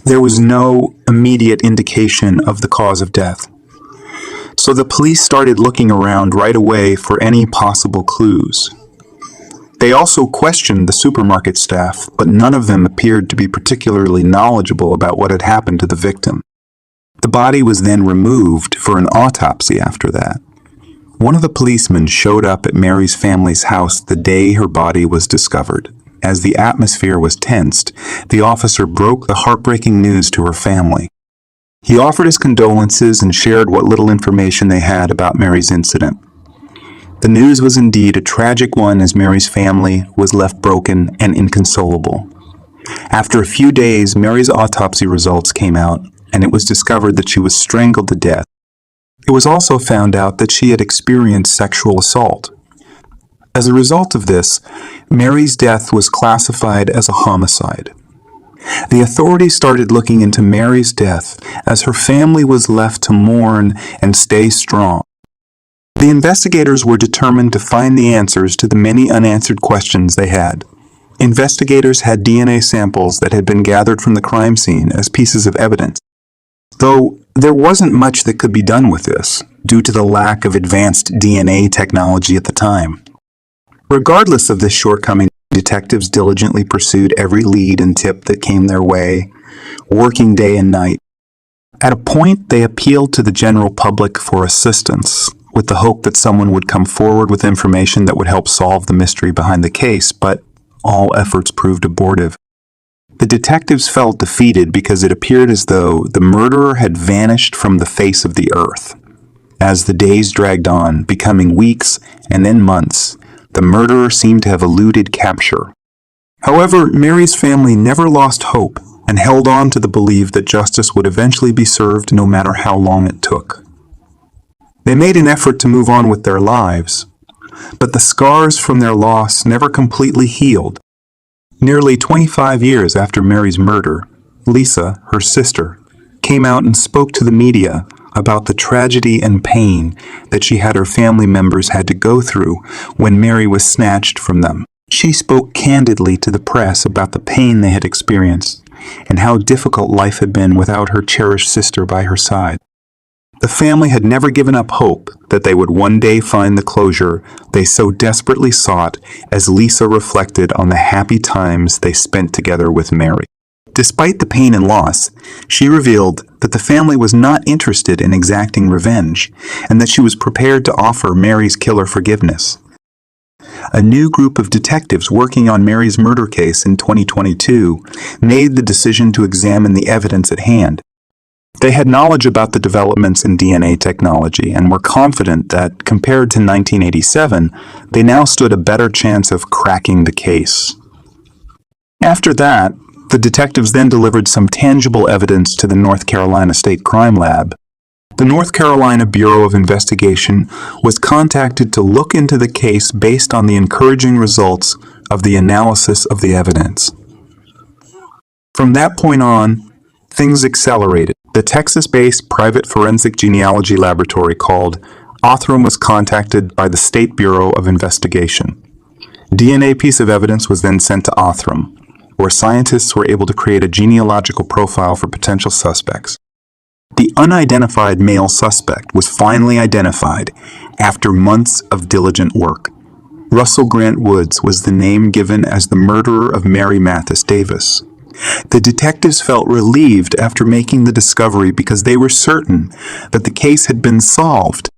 There was no immediate indication of the cause of death. So the police started looking around right away for any possible clues. They also questioned the supermarket staff, but none of them appeared to be particularly knowledgeable about what had happened to the victim. The body was then removed for an autopsy after that. One of the policemen showed up at Mary's family's house the day her body was discovered. As the atmosphere was tensed, the officer broke the heartbreaking news to her family. He offered his condolences and shared what little information they had about Mary's incident. The news was indeed a tragic one, as Mary's family was left broken and inconsolable. After a few days, Mary's autopsy results came out, and it was discovered that she was strangled to death. It was also found out that she had experienced sexual assault. As a result of this, Mary's death was classified as a homicide. The authorities started looking into Mary's death as her family was left to mourn and stay strong. The investigators were determined to find the answers to the many unanswered questions they had. Investigators had DNA samples that had been gathered from the crime scene as pieces of evidence. Though there wasn't much that could be done with this, due to the lack of advanced DNA technology at the time. Regardless of this shortcoming, detectives diligently pursued every lead and tip that came their way, working day and night. At a point, they appealed to the general public for assistance, with the hope that someone would come forward with information that would help solve the mystery behind the case, but all efforts proved abortive. The detectives felt defeated because it appeared as though the murderer had vanished from the face of the earth. As the days dragged on, becoming weeks and then months, the murderer seemed to have eluded capture. However, Mary's family never lost hope and held on to the belief that justice would eventually be served no matter how long it took. They made an effort to move on with their lives, but the scars from their loss never completely healed. Nearly 25 years after Mary's murder, Lisa, her sister, came out and spoke to the media about the tragedy and pain that she had her family members had to go through when Mary was snatched from them. She spoke candidly to the press about the pain they had experienced and how difficult life had been without her cherished sister by her side. The family had never given up hope that they would one day find the closure they so desperately sought, as Lisa reflected on the happy times they spent together with Mary. Despite the pain and loss, she revealed that the family was not interested in exacting revenge and that she was prepared to offer Mary's killer forgiveness. A new group of detectives working on Mary's murder case in 2022 made the decision to examine the evidence at hand. They had knowledge about the developments in DNA technology and were confident that, compared to 1987, they now stood a better chance of cracking the case. After that, the detectives then delivered some tangible evidence to the North Carolina State Crime Lab. The North Carolina Bureau of Investigation was contacted to look into the case based on the encouraging results of the analysis of the evidence. From that point on, things accelerated. The Texas-based private forensic genealogy laboratory called Othram was contacted by the State Bureau of Investigation. DNA piece of evidence was then sent to Othram, where scientists were able to create a genealogical profile for potential suspects. The unidentified male suspect was finally identified after months of diligent work. Russell Grant Woods was the name given as the murderer of Mary Mathis Davis. The detectives felt relieved after making the discovery because they were certain that the case had been solved.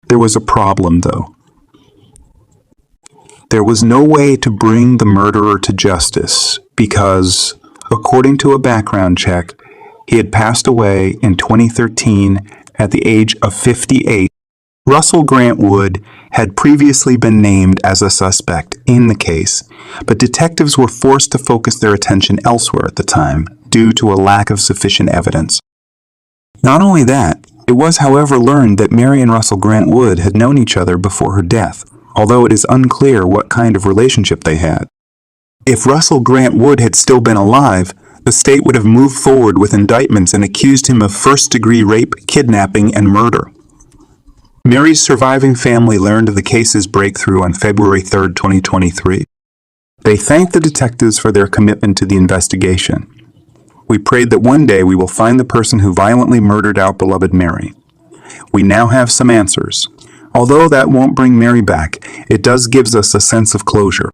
There was a problem, though. There was no way to bring the murderer to justice because, according to a background check, he had passed away in 2013 at the age of 58. Russell Grant Wood had previously been named as a suspect in the case, but detectives were forced to focus their attention elsewhere at the time due to a lack of sufficient evidence. Not only that, it was, however, learned that Mary and Russell Grant Wood had known each other before her death, although it is unclear what kind of relationship they had. If Russell Grant Wood had still been alive, the state would have moved forward with indictments and accused him of first-degree rape, kidnapping, and murder. Mary's surviving family learned of the case's breakthrough on February 3, 2023. They thanked the detectives for their commitment to the investigation. We prayed that one day we will find the person who violently murdered our beloved Mary. We now have some answers. Although that won't bring Mary back, it does give us a sense of closure.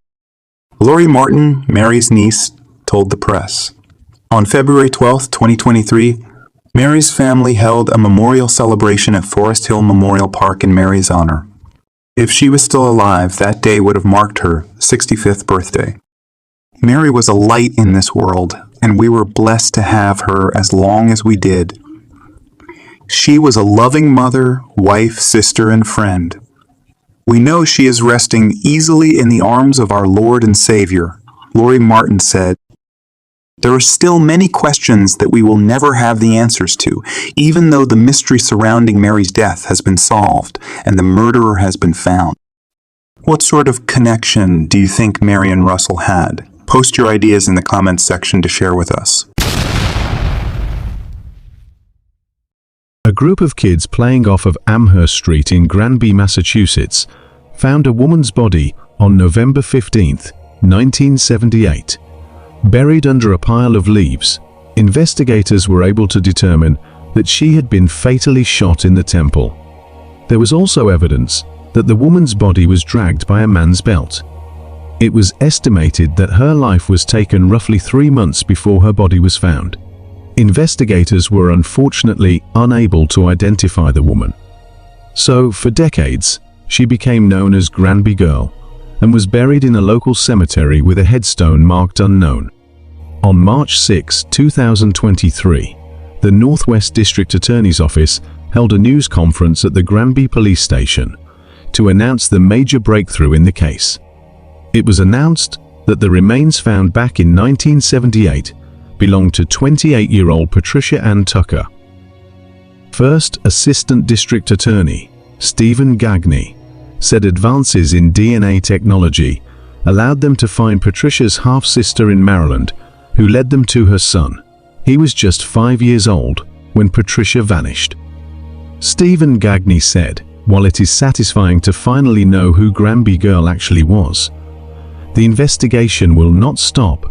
Lori Martin, Mary's niece, told the press. On February 12, 2023, Mary's family held a memorial celebration at Forest Hill Memorial Park in Mary's honor. If she was still alive, that day would have marked her 65th birthday. Mary was a light in this world, and we were blessed to have her as long as we did. She was a loving mother, wife, sister, and friend. We know she is resting easily in the arms of our Lord and Savior, Lori Martin said. There are still many questions that we will never have the answers to, even though the mystery surrounding Mary's death has been solved and the murderer has been found. What sort of connection do you think Mary and Russell had? Post your ideas in the comments section to share with us. A group of kids playing off of Amherst Street in Granby, Massachusetts, found a woman's body on November 15, 1978. Buried under a pile of leaves, investigators were able to determine that she had been fatally shot in the temple. There was also evidence that the woman's body was dragged by a man's belt. It was estimated that her life was taken roughly 3 months before her body was found. Investigators were unfortunately unable to identify the woman. So, for decades, she became known as Granby Girl and was buried in a local cemetery with a headstone marked unknown. On March 6, 2023, the Northwest District Attorney's Office held a news conference at the Granby police station to announce the major breakthrough in the case. It was announced that the remains found back in 1978 belonged to 28-year-old Patricia Ann Tucker. First Assistant District Attorney Stephen Gagne said advances in DNA technology allowed them to find Patricia's half-sister in Maryland, who led them to her son. He was just 5 years old when Patricia vanished. Stephen Gagne said, while it is satisfying to finally know who Granby Girl actually was, the investigation will not stop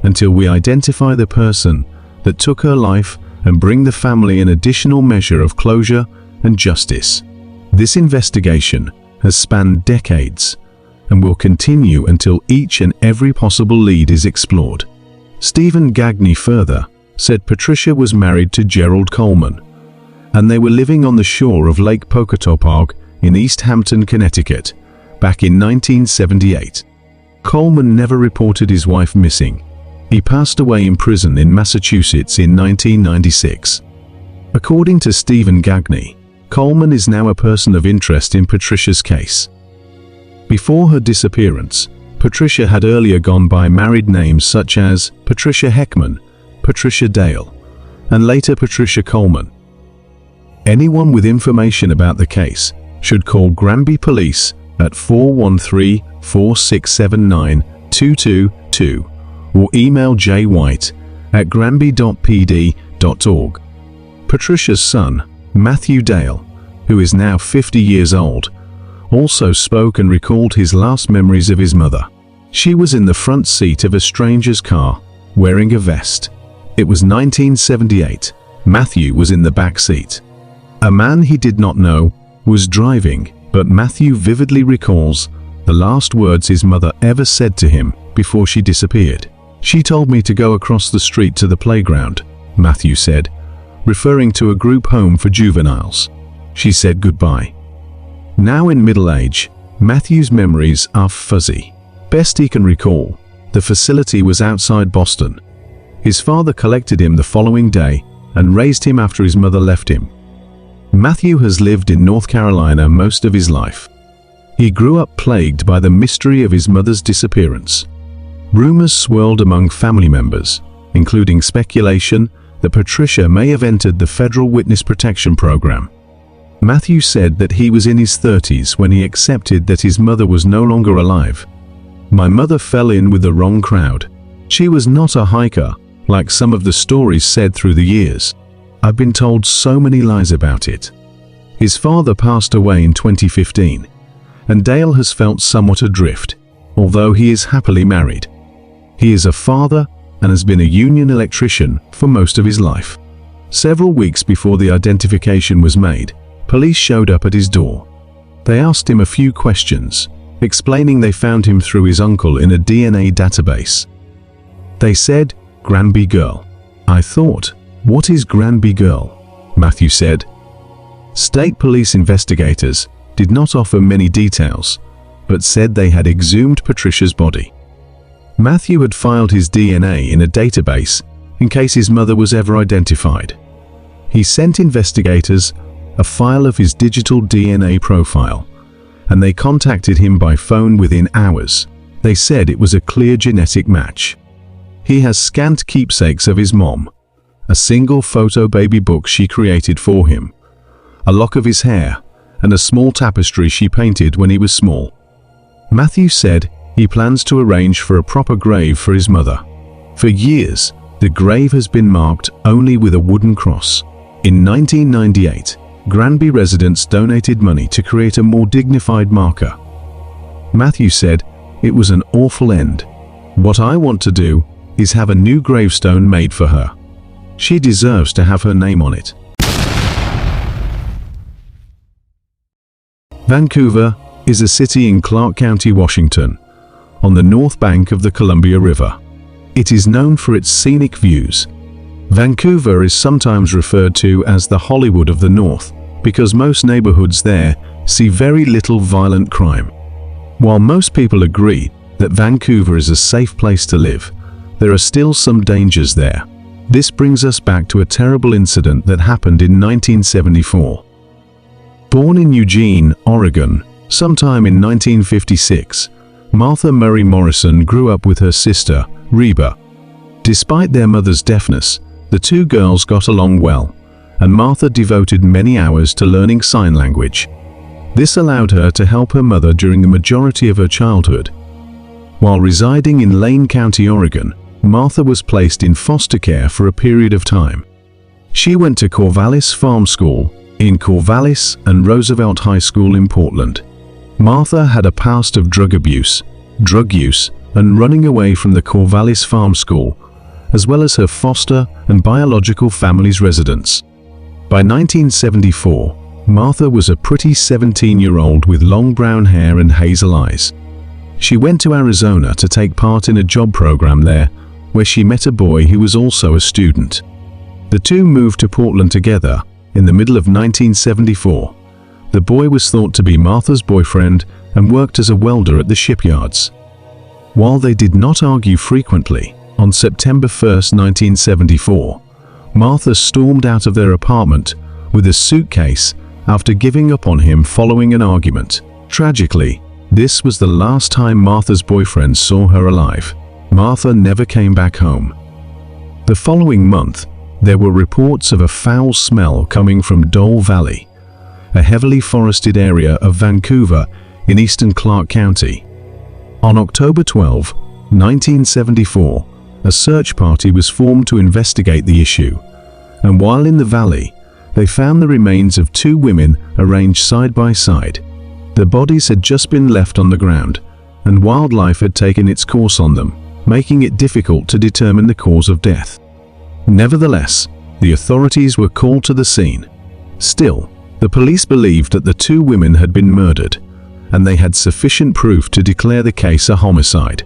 until we identify the person that took her life and bring the family an additional measure of closure and justice. This investigation has spanned decades and will continue until each and every possible lead is explored. Stephen Gagne further said Patricia was married to Gerald Coleman, and they were living on the shore of Lake Pocatopog in East Hampton, Connecticut, back in 1978. Coleman never reported his wife missing. He passed away in prison in Massachusetts in 1996. According to Stephen Gagne, Coleman is now a person of interest in Patricia's case. Before her disappearance, Patricia had earlier gone by married names such as Patricia Heckman, Patricia Dale, and later Patricia Coleman. Anyone with information about the case should call Granby Police at 413-4679-222 or email jwhite@granby.pd.org. Patricia's son, Matthew Dale, who is now 50 years old, also spoke and recalled his last memories of his mother. She was in the front seat of a stranger's car, wearing a vest. It was 1978. Matthew was in the back seat. A man he did not know was driving, but Matthew vividly recalls the last words his mother ever said to him before she disappeared. "She told me to go across the street to the playground," Matthew said, referring to a group home for juveniles. She said goodbye. Now in middle age, Matthew's memories are fuzzy. Best he can recall, the facility was outside Boston. His father collected him the following day and raised him after his mother left him. Matthew has lived in North Carolina most of his life. He grew up plagued by the mystery of his mother's disappearance. Rumors swirled among family members, including speculation that Patricia may have entered the Federal Witness Protection Program. Matthew said that he was in his 30s when he accepted that his mother was no longer alive. "My mother fell in with the wrong crowd. She was not a hiker, like some of the stories said through the years. I've been told so many lies about it." His father passed away in 2015, and Dale has felt somewhat adrift, although he is happily married. He is a father and has been a union electrician for most of his life. Several weeks before the identification was made, police showed up at his door. They asked him a few questions, explaining they found him through his uncle in a DNA database. They said, "Granby Girl." "I thought, what is Granby Girl?" Matthew said. State police investigators did not offer many details, but said they had exhumed Patricia's body. Matthew had filed his DNA in a database in case his mother was ever identified. He sent investigators a file of his digital DNA profile, and they contacted him by phone within hours. They said it was a clear genetic match. He has scant keepsakes of his mom, a single photo baby book she created for him, a lock of his hair, and a small tapestry she painted when he was small. Matthew said he plans to arrange for a proper grave for his mother. For years, the grave has been marked only with a wooden cross. In 1998, Granby residents donated money to create a more dignified marker. Matthew said, "It was an awful end. What I want to do is have a new gravestone made for her. She deserves to have her name on it." Vancouver is a city in Clark County, Washington, on the north bank of the Columbia River. It is known for its scenic views. Vancouver is sometimes referred to as the Hollywood of the North because most neighborhoods there see very little violent crime. While most people agree that Vancouver is a safe place to live, there are still some dangers there. This brings us back to a terrible incident that happened in 1974. Born in Eugene, Oregon, sometime in 1956, Martha Murray Morrison grew up with her sister, Reba. Despite their mother's deafness, the two girls got along well, and Martha devoted many hours to learning sign language. This allowed her to help her mother during the majority of her childhood. While residing in Lane County, Oregon, Martha was placed in foster care for a period of time. She went to Corvallis Farm School in Corvallis and Roosevelt High School in Portland. Martha had a past of drug abuse, drug use, and running away from the Corvallis Farm School, as well as her foster and biological family's residence. By 1974, Martha was a pretty 17-year-old with long brown hair and hazel eyes. She went to Arizona to take part in a job program there, where she met a boy who was also a student. The two moved to Portland together in the middle of 1974. The boy was thought to be Martha's boyfriend and worked as a welder at the shipyards. While they did not argue frequently, on September 1, 1974, Martha stormed out of their apartment with a suitcase after giving up on him following an argument. Tragically, this was the last time Martha's boyfriend saw her alive. Martha never came back home. The following month, there were reports of a foul smell coming from Dole Valley, a heavily forested area of Vancouver in eastern Clark County. On October 12, 1974, a search party was formed to investigate the issue, and while in the valley, they found the remains of two women arranged side by side. Their bodies had just been left on the ground, and wildlife had taken its course on them, making it difficult to determine the cause of death. Nevertheless, the authorities were called to the scene. Still, the police believed that the two women had been murdered, and they had sufficient proof to declare the case a homicide.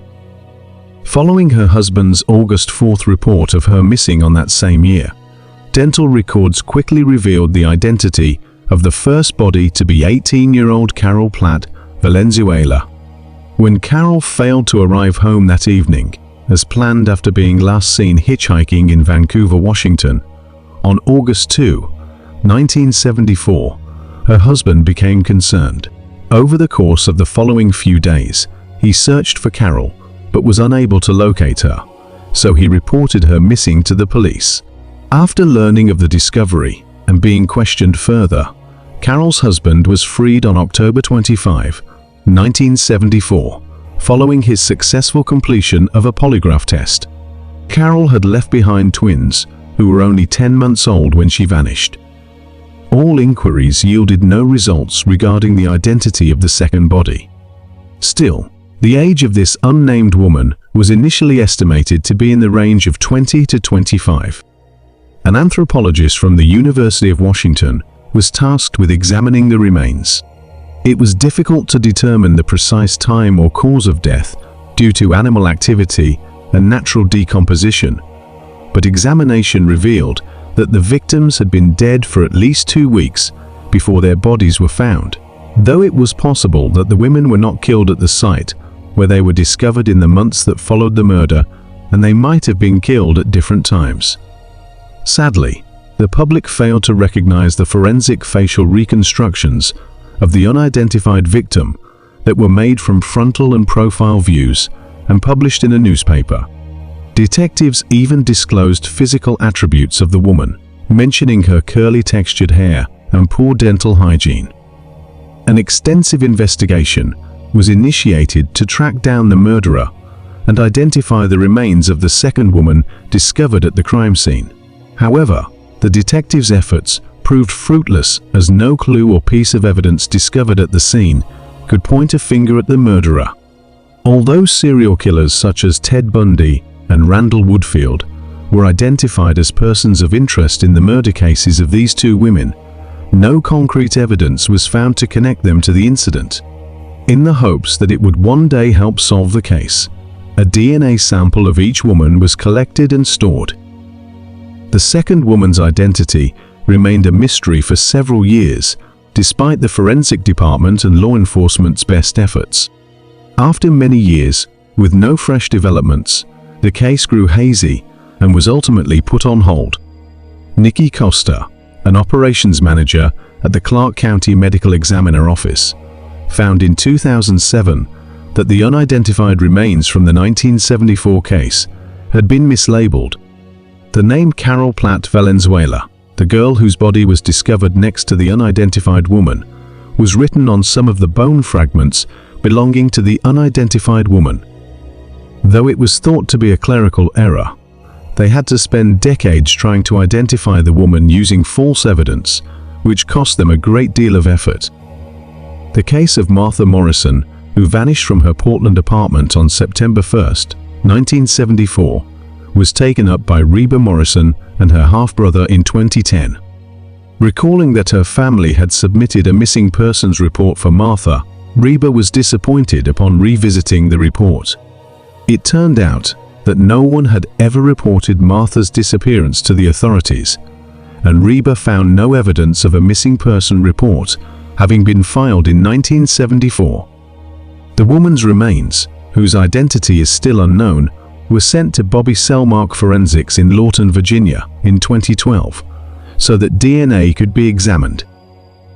Following her husband's August 4th report of her missing on that same year, dental records quickly revealed the identity of the first body to be 18-year-old Carol Platt Valenzuela. When Carol failed to arrive home that evening, as planned after being last seen hitchhiking in Vancouver, Washington, on August 2, 1974, her husband became concerned. Over the course of the following few days, he searched for Carol, but was unable to locate her, so he reported her missing to the police. After learning of the discovery and being questioned further, Carol's husband was freed on October 25, 1974, following his successful completion of a polygraph test. Carol had left behind twins who were only 10 months old when she vanished. All inquiries yielded no results regarding the identity of the second body. Still, the age of this unnamed woman was initially estimated to be in the range of 20 to 25. An anthropologist from the University of Washington was tasked with examining the remains. It was difficult to determine the precise time or cause of death due to animal activity and natural decomposition, but examination revealed that the victims had been dead for at least 2 weeks before their bodies were found, though it was possible that the women were not killed at the site where they were discovered in the months that followed the murder, and they might have been killed at different times. Sadly, the public failed to recognize the forensic facial reconstructions of the unidentified victim that were made from frontal and profile views and published in a newspaper. Detectives even disclosed physical attributes of the woman, mentioning her curly textured hair and poor dental hygiene. An extensive investigation was initiated to track down the murderer and identify the remains of the second woman discovered at the crime scene. However, the detectives' efforts proved fruitless as no clue or piece of evidence discovered at the scene could point a finger at the murderer. Although serial killers such as Ted Bundy and Randall Woodfield were identified as persons of interest in the murder cases of these two women, no concrete evidence was found to connect them to the incident. In the hopes that it would one day help solve the case, a DNA sample of each woman was collected and stored. The second woman's identity remained a mystery for several years, despite the forensic department and law enforcement's best efforts. After many years, with no fresh developments, the case grew hazy and was ultimately put on hold. Nikki Costa, an operations manager at the Clark County Medical Examiner Office, found in 2007 that the unidentified remains from the 1974 case had been mislabeled. The name Carol Platt Valenzuela, the girl whose body was discovered next to the unidentified woman, was written on some of the bone fragments belonging to the unidentified woman. Though it was thought to be a clerical error, they had to spend decades trying to identify the woman using false evidence, which cost them a great deal of effort. The case of Martha Morrison, who vanished from her Portland apartment on September 1, 1974, was taken up by Reba Morrison and her half-brother in 2010. Recalling that her family had submitted a missing persons report for Martha, Reba was disappointed upon revisiting the report. It turned out that no one had ever reported Martha's disappearance to the authorities, and Reba found no evidence of a missing person report having been filed in 1974. The woman's remains, whose identity is still unknown, were sent to Bobby Selmark Forensics in Lawton, Virginia in 2012, so that DNA could be examined.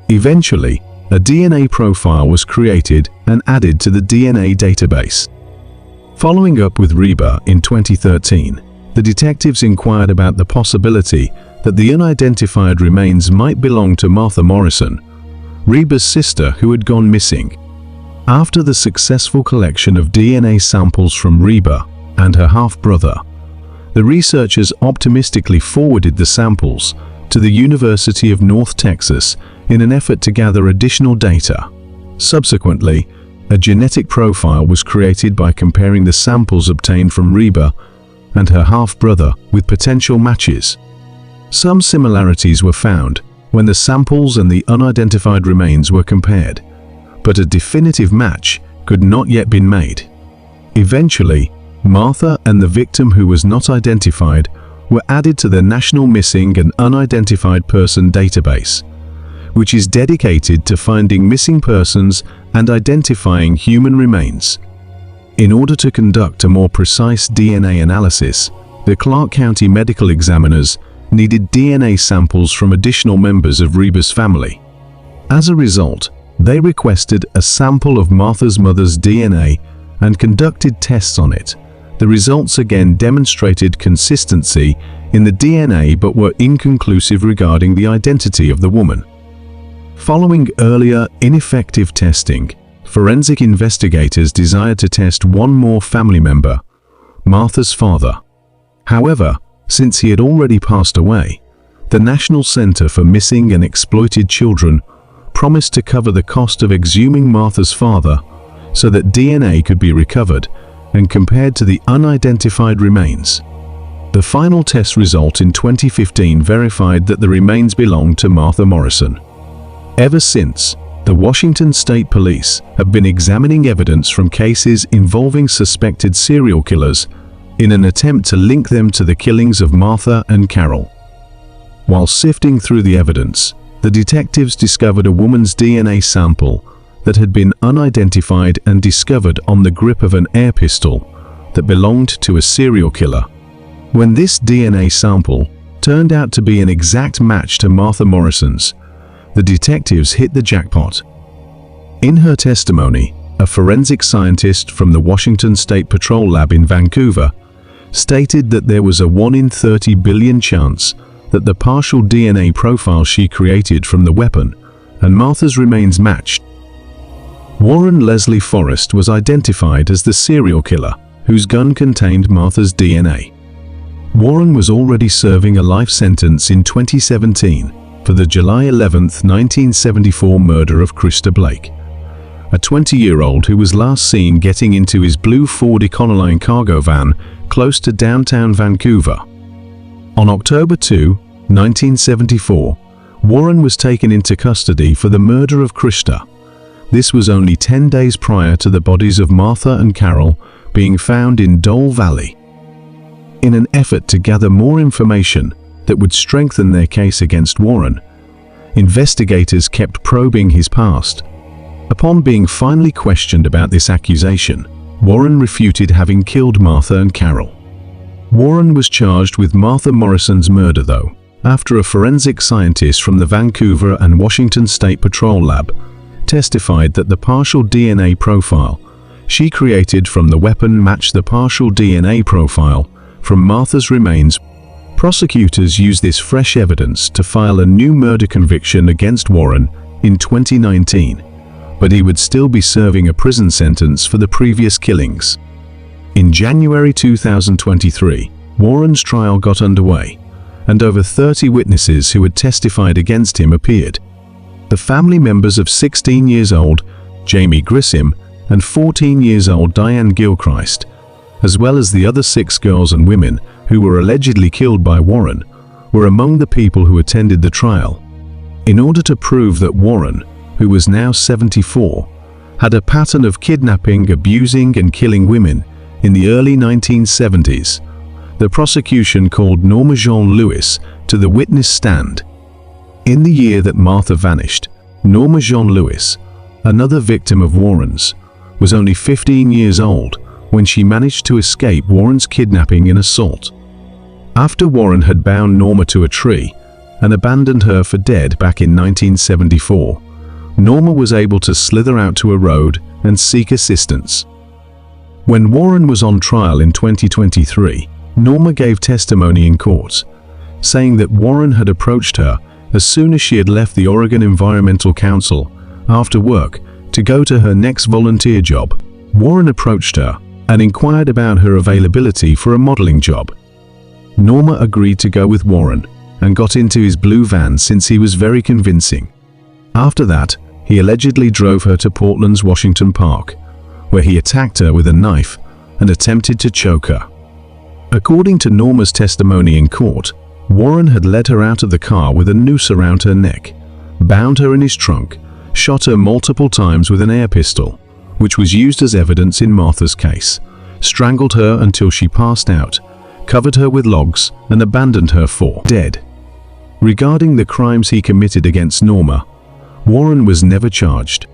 Eventually, a DNA profile was created and added to the DNA database. Following up with Reba in 2013, the detectives inquired about the possibility that the unidentified remains might belong to Martha Morrison, Reba's sister who had gone missing. After the successful collection of DNA samples from Reba and her half-brother, the researchers optimistically forwarded the samples to the University of North Texas in an effort to gather additional data. Subsequently, a genetic profile was created by comparing the samples obtained from Reba and her half-brother with potential matches. Some similarities were found when the samples and the unidentified remains were compared, but a definitive match could not yet be made. Eventually, Martha and the victim who was not identified were added to the National Missing and Unidentified Person Database, which is dedicated to finding missing persons and identifying human remains. In order to conduct a more precise DNA analysis, the Clark County medical examiners needed DNA samples from additional members of Reba's family. As a result, they requested a sample of Martha's mother's DNA and conducted tests on it. The results again demonstrated consistency in the DNA but were inconclusive regarding the identity of the woman. Following earlier ineffective testing, forensic investigators desired to test one more family member, Martha's father. However, since he had already passed away, the National Center for Missing and Exploited Children promised to cover the cost of exhuming Martha's father so that DNA could be recovered and compared to the unidentified remains. The final test result in 2015 verified that the remains belonged to Martha Morrison. Ever since, the Washington State Police have been examining evidence from cases involving suspected serial killers in an attempt to link them to the killings of Martha and Carol. While sifting through the evidence, the detectives discovered a woman's DNA sample that had been unidentified and discovered on the grip of an air pistol that belonged to a serial killer. When this DNA sample turned out to be an exact match to Martha Morrison's, the detectives hit the jackpot. In her testimony, a forensic scientist from the Washington State Patrol Lab in Vancouver stated that there was a 1 in 30 billion chance that the partial DNA profile she created from the weapon and Martha's remains matched. Warren Leslie Forrest was identified as the serial killer whose gun contained Martha's DNA. Warren was already serving a life sentence in 2017 for the July 11, 1974 murder of Krista Blake, a 20-year-old who was last seen getting into his blue Ford Econoline cargo van close to downtown Vancouver. On October 2, 1974, Warren was taken into custody for the murder of Krista. This was only 10 days prior to the bodies of Martha and Carol being found in Dole Valley. In an effort to gather more information that would strengthen their case against Warren, investigators kept probing his past. Upon being finally questioned about this accusation, Warren refuted having killed Martha and Carol. Warren was charged with Martha Morrison's murder, though, after a forensic scientist from the Vancouver and Washington State Patrol Lab testified that the partial DNA profile she created from the weapon matched the partial DNA profile from Martha's remains. Prosecutors used this fresh evidence to file a new murder conviction against Warren in 2019, but he would still be serving a prison sentence for the previous killings. In January 2023, Warren's trial got underway, and over 30 witnesses who had testified against him appeared. The family members of 16 years old Jamie Grissom and 14 years old Diane Gilchrist, as well as the other 6 girls and women who were allegedly killed by Warren, were among the people who attended the trial. In order to prove that Warren, who was now 74, had a pattern of kidnapping, abusing, and killing women in the early 1970s, the prosecution called Norma Jean Lewis to the witness stand. In the year that Martha vanished, Norma Jean Lewis, another victim of Warren's, was only 15 years old when she managed to escape Warren's kidnapping and assault. After Warren had bound Norma to a tree and abandoned her for dead back in 1974, Norma was able to slither out to a road and seek assistance. When Warren was on trial in 2023, Norma gave testimony in court, saying that Warren had approached her as soon as she had left the Oregon Environmental Council after work to go to her next volunteer job. Warren approached her and inquired about her availability for a modeling job. Norma agreed to go with Warren and got into his blue van since he was very convincing. After that, he allegedly drove her to Portland's Washington Park, where he attacked her with a knife and attempted to choke her. According to Norma's testimony in court, Warren had led her out of the car with a noose around her neck, bound her in his trunk, shot her multiple times with an air pistol, which was used as evidence in Martha's case, strangled her until she passed out, covered her with logs, and abandoned her for dead. Regarding the crimes he committed against Norma, Warren was never charged.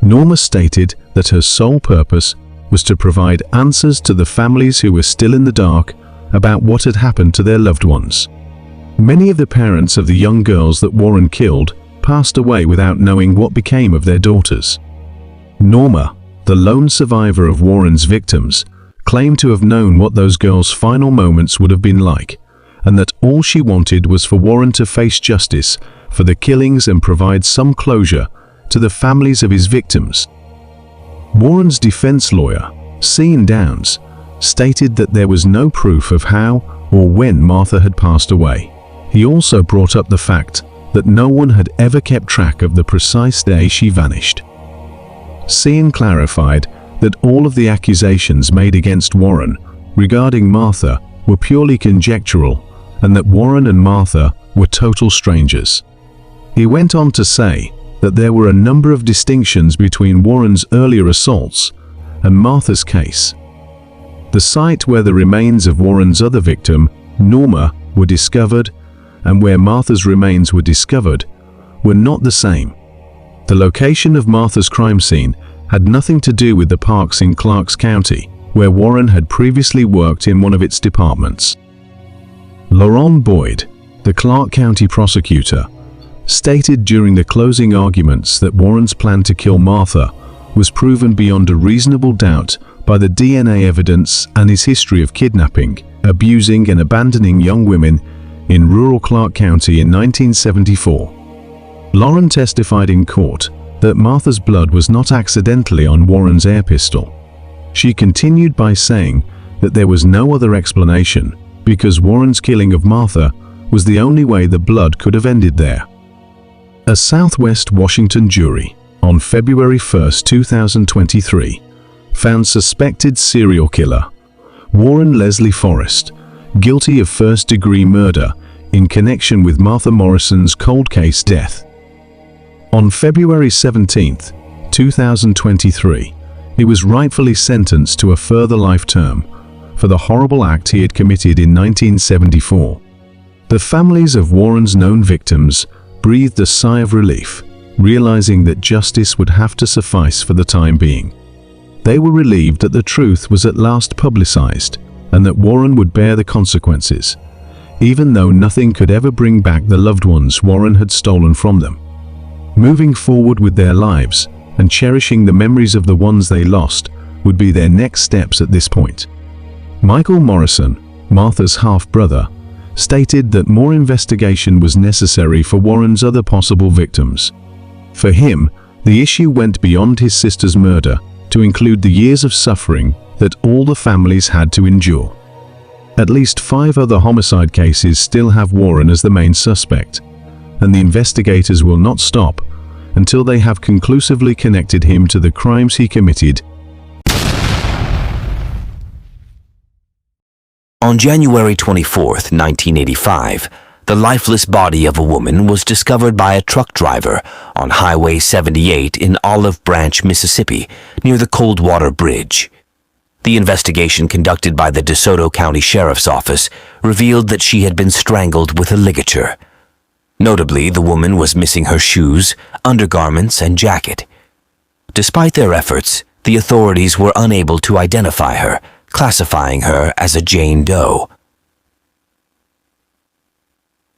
Norma stated that her sole purpose was to provide answers to the families who were still in the dark about what had happened to their loved ones. Many of the parents of the young girls that Warren killed passed away without knowing what became of their daughters. Norma, the lone survivor of Warren's victims, claimed to have known what those girls' final moments would have been like, and that all she wanted was for Warren to face justice for the killings and provide some closure to the families of his victims. Warren's defense lawyer, Cian Downs, stated that there was no proof of how or when Martha had passed away. He also brought up the fact that no one had ever kept track of the precise day she vanished. Cian clarified that all of the accusations made against Warren regarding Martha were purely conjectural and that Warren and Martha were total strangers. He went on to say that there were a number of distinctions between Warren's earlier assaults and Martha's case. The site where the remains of Warren's other victim, Norma, were discovered and where Martha's remains were discovered were not the same. The location of Martha's crime scene had nothing to do with the parks in Clarks County, where Warren had previously worked in one of its departments. Lauren Boyd, the Clark County prosecutor, stated during the closing arguments that Warren's plan to kill Martha was proven beyond a reasonable doubt by the DNA evidence and his history of kidnapping, abusing, and abandoning young women in rural Clark County in 1974. Lauren testified in court that Martha's blood was not accidentally on Warren's air pistol. She continued by saying that there was no other explanation because Warren's killing of Martha was the only way the blood could have ended there. A Southwest Washington jury on February 1, 2023, found suspected serial killer Warren Leslie Forrest guilty of first-degree murder in connection with Martha Morrison's cold case death. On February 17, 2023, he was rightfully sentenced to a further life term for the horrible act he had committed in 1974. The families of Warren's known victims breathed a sigh of relief, realizing that justice would have to suffice for the time being. They were relieved that the truth was at last publicized and that Warren would bear the consequences, even though nothing could ever bring back the loved ones Warren had stolen from them. Moving forward with their lives and cherishing the memories of the ones they lost would be their next steps at this point. Michael Morrison, Martha's half-brother, stated that more investigation was necessary for Warren's other possible victims. For him, the issue went beyond his sister's murder to include the years of suffering that all the families had to endure. At least 5 other homicide cases still have Warren as the main suspect, and the investigators will not stop until they have conclusively connected him to the crimes he committed. On January 24, 1985, the lifeless body of a woman was discovered by a truck driver on Highway 78 in Olive Branch, Mississippi, near the Coldwater Bridge. The investigation conducted by the DeSoto County Sheriff's Office revealed that she had been strangled with a ligature. Notably, the woman was missing her shoes, undergarments, and jacket. Despite their efforts, the authorities were unable to identify her, classifying her as a Jane Doe.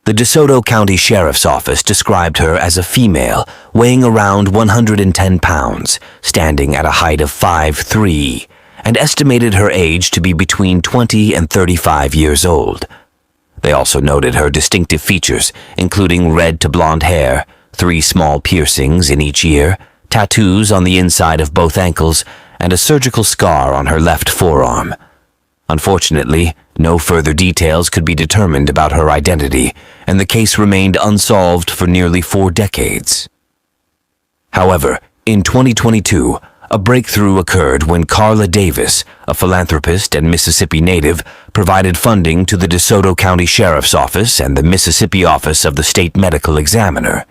The DeSoto County Sheriff's Office described her as a female, weighing around 110 pounds, standing at a height of 5'3", and estimated her age to be between 20 and 35 years old. They also noted her distinctive features, including red to blonde hair, 3 small piercings in each ear, tattoos on the inside of both ankles, and a surgical scar on her left forearm. Unfortunately, no further details could be determined about her identity, and the case remained unsolved for nearly 4 decades. However, in 2022, a breakthrough occurred when Carla Davis, a philanthropist and Mississippi native, provided funding to the DeSoto County Sheriff's Office and the Mississippi Office of the State Medical Examiner.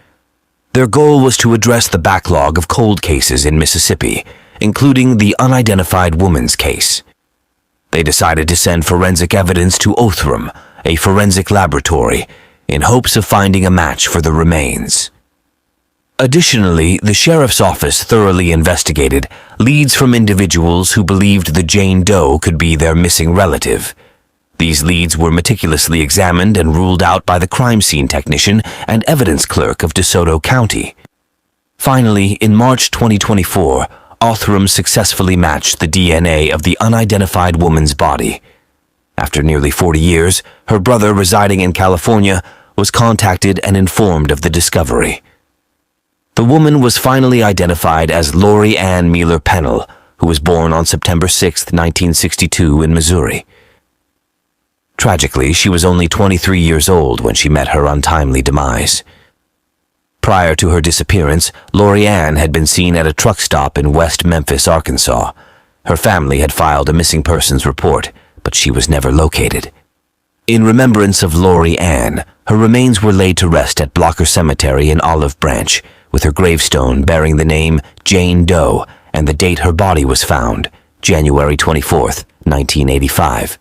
Their goal was to address the backlog of cold cases in Mississippi, including the unidentified woman's case. They decided to send forensic evidence to Othram, a forensic laboratory, in hopes of finding a match for the remains. Additionally, the sheriff's office thoroughly investigated leads from individuals who believed the Jane Doe could be their missing relative. These leads were meticulously examined and ruled out by the crime scene technician and evidence clerk of DeSoto County. Finally, in March 2024, Othram successfully matched the DNA of the unidentified woman's body. After nearly 40 years, her brother residing in California was contacted and informed of the discovery. The woman was finally identified as Lori Ann Mealer Pennell, who was born on September 6, 1962 in Missouri. Tragically, she was only 23 years old when she met her untimely demise. Prior to her disappearance, Lori Ann had been seen at a truck stop in West Memphis, Arkansas. Her family had filed a missing persons report, but she was never located. In remembrance of Lori Ann, her remains were laid to rest at Blocker Cemetery in Olive Branch, with her gravestone bearing the name Jane Doe and the date her body was found, January 24, 1985.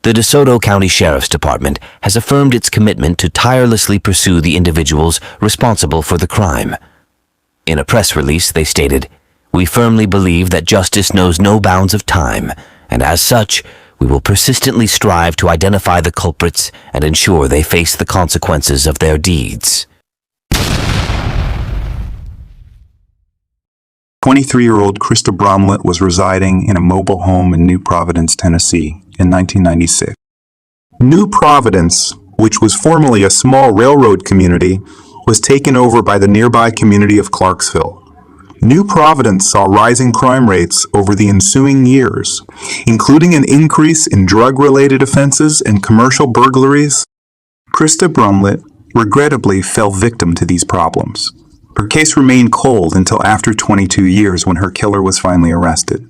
The DeSoto County Sheriff's Department has affirmed its commitment to tirelessly pursue the individuals responsible for the crime. In a press release, they stated, "We firmly believe that justice knows no bounds of time, and as such, we will persistently strive to identify the culprits and ensure they face the consequences of their deeds." 23-year-old Krista Bromlett was residing in a mobile home in New Providence, Tennessee, in 1996. New Providence, which was formerly a small railroad community, was taken over by the nearby community of Clarksville. New Providence saw rising crime rates over the ensuing years, including an increase in drug-related offenses and commercial burglaries. Krista Bromlett regrettably fell victim to these problems. Her case remained cold until after 22 years when her killer was finally arrested.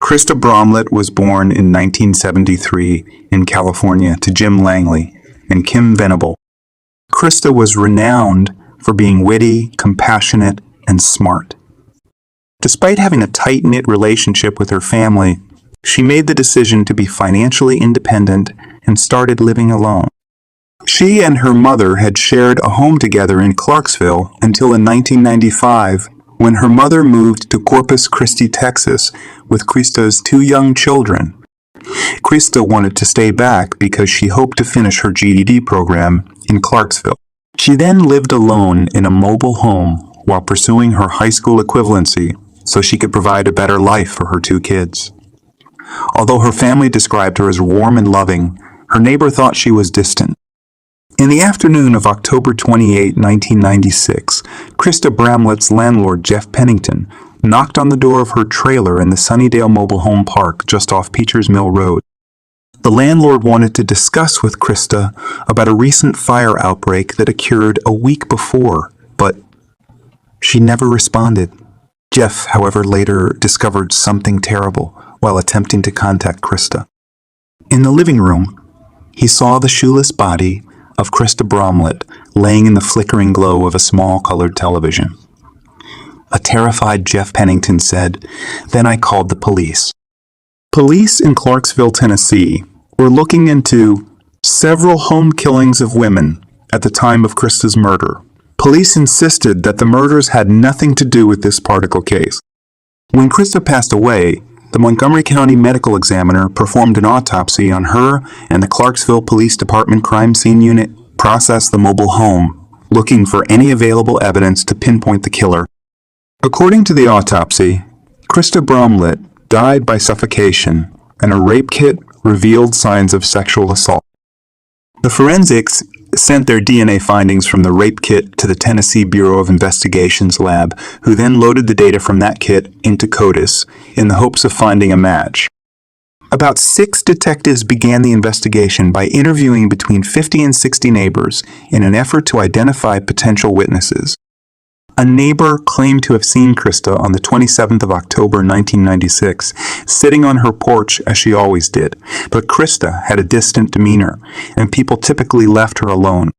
Krista Bromlett was born in 1973 in California to Jim Langley and Kim Venable. Krista was renowned for being witty, compassionate, and smart. Despite having a tight-knit relationship with her family, she made the decision to be financially independent and started living alone. She and her mother had shared a home together in Clarksville until in 1995, when her mother moved to Corpus Christi, Texas, with Krista's 2 young children. Krista wanted to stay back because she hoped to finish her GED program in Clarksville. She then lived alone in a mobile home while pursuing her high school equivalency so she could provide a better life for her 2 kids. Although her family described her as warm and loving, her neighbor thought she was distant. In the afternoon of October 28, 1996, Krista Bramlett's landlord, Jeff Pennington, knocked on the door of her trailer in the Sunnydale Mobile Home Park just off Peachers Mill Road. The landlord wanted to discuss with Krista about a recent fire outbreak that occurred a week before, but she never responded. Jeff, however, later discovered something terrible while attempting to contact Krista. In the living room, he saw the shoeless body of Krista Bramlett laying in the flickering glow of a small colored television. A terrified Jeff Pennington said, "Then I called the police." Police in Clarksville, Tennessee, were looking into several home killings of women at the time of Krista's murder. Police insisted that the murders had nothing to do with this particle case. When Krista passed away, the Montgomery County Medical Examiner performed an autopsy on her, and the Clarksville Police Department Crime Scene Unit processed the mobile home, looking for any available evidence to pinpoint the killer. According to the autopsy, Krista Bramlett died by suffocation, and a rape kit revealed signs of sexual assault. The forensics sent their DNA findings from the rape kit to the Tennessee Bureau of Investigation's lab, who then loaded the data from that kit into CODIS in the hopes of finding a match. About 6 detectives began the investigation by interviewing between 50 and 60 neighbors in an effort to identify potential witnesses. A neighbor claimed to have seen Krista on the 27th of October 1996, sitting on her porch as she always did, but Krista had a distant demeanor, and people typically left her alone.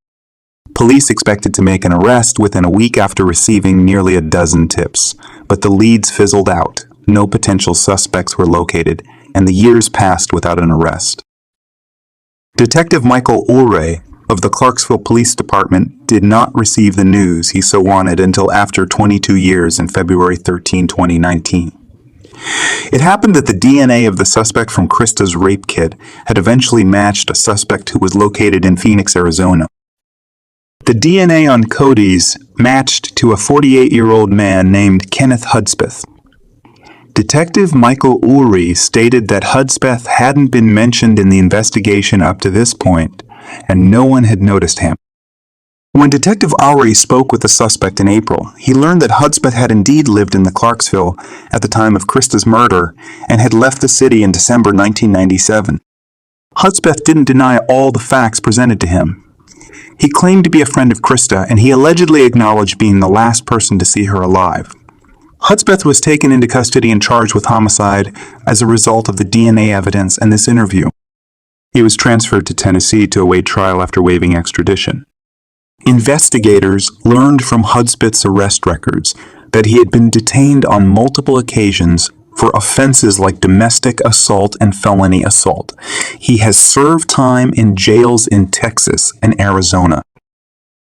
Police expected to make an arrest within a week after receiving nearly a dozen tips, but the leads fizzled out, no potential suspects were located, and the years passed without an arrest. Detective Michael Ulrey of the Clarksville Police Department did not receive the news he so wanted until after 22 years in February 13, 2019. It happened that the DNA of the suspect from Krista's rape kit had eventually matched a suspect who was located in Phoenix, Arizona. The DNA on CODIS matched to a 48-year-old man named Kenneth Hudspeth. Detective Michael Ulrey stated that Hudspeth hadn't been mentioned in the investigation up to this point, and no one had noticed him. When Detective Ulrey spoke with the suspect in April, he learned that Hudspeth had indeed lived in the Clarksville at the time of Krista's murder and had left the city in December 1997. Hudspeth didn't deny all the facts presented to him. He claimed to be a friend of Krista, and he allegedly acknowledged being the last person to see her alive. Hudspeth was taken into custody and charged with homicide as a result of the DNA evidence and this interview. He was transferred to Tennessee to await trial after waiving extradition. Investigators learned from Hudspeth's arrest records that he had been detained on multiple occasions for offenses like domestic assault and felony assault. He has served time in jails in Texas and Arizona.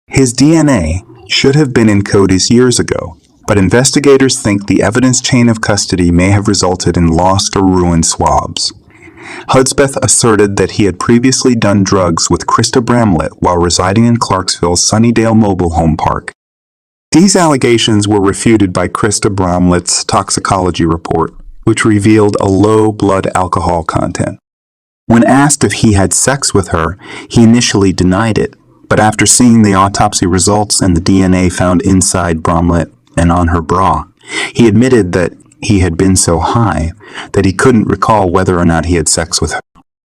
His DNA should have been in CODIS years ago, but investigators think the evidence chain of custody may have resulted in lost or ruined swabs. Hudspeth asserted that he had previously done drugs with Krista Bramlett while residing in Clarksville's Sunnydale Mobile Home Park. These allegations were refuted by Krista Bramlett's toxicology report, which revealed a low blood alcohol content. When asked if he had sex with her, he initially denied it, but after seeing the autopsy results and the DNA found inside Bramlett and on her bra, he admitted that he had been so high that he couldn't recall whether or not he had sex with her.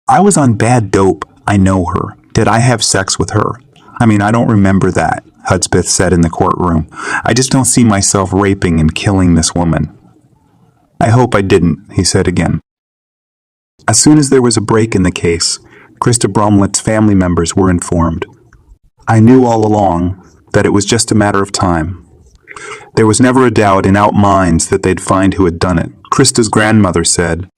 "I was on bad dope. I know her. Did I have sex with her? I mean, I don't remember that," Hudspeth said in the courtroom. "I just don't see myself raping and killing this woman." "I hope I didn't," he said again. As soon as there was a break in the case, Krista Bromlett's family members were informed. I knew all along that it was just a matter of time. There was never a doubt in our minds that they'd find who had done it, Krista's grandmother said.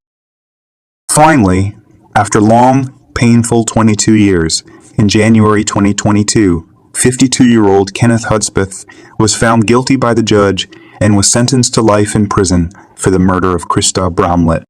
Finally, after long, painful 22 years, in January 2022, 52-year-old Kenneth Hudspeth was found guilty by the judge and was sentenced to life in prison for the murder of Krista Bromlett.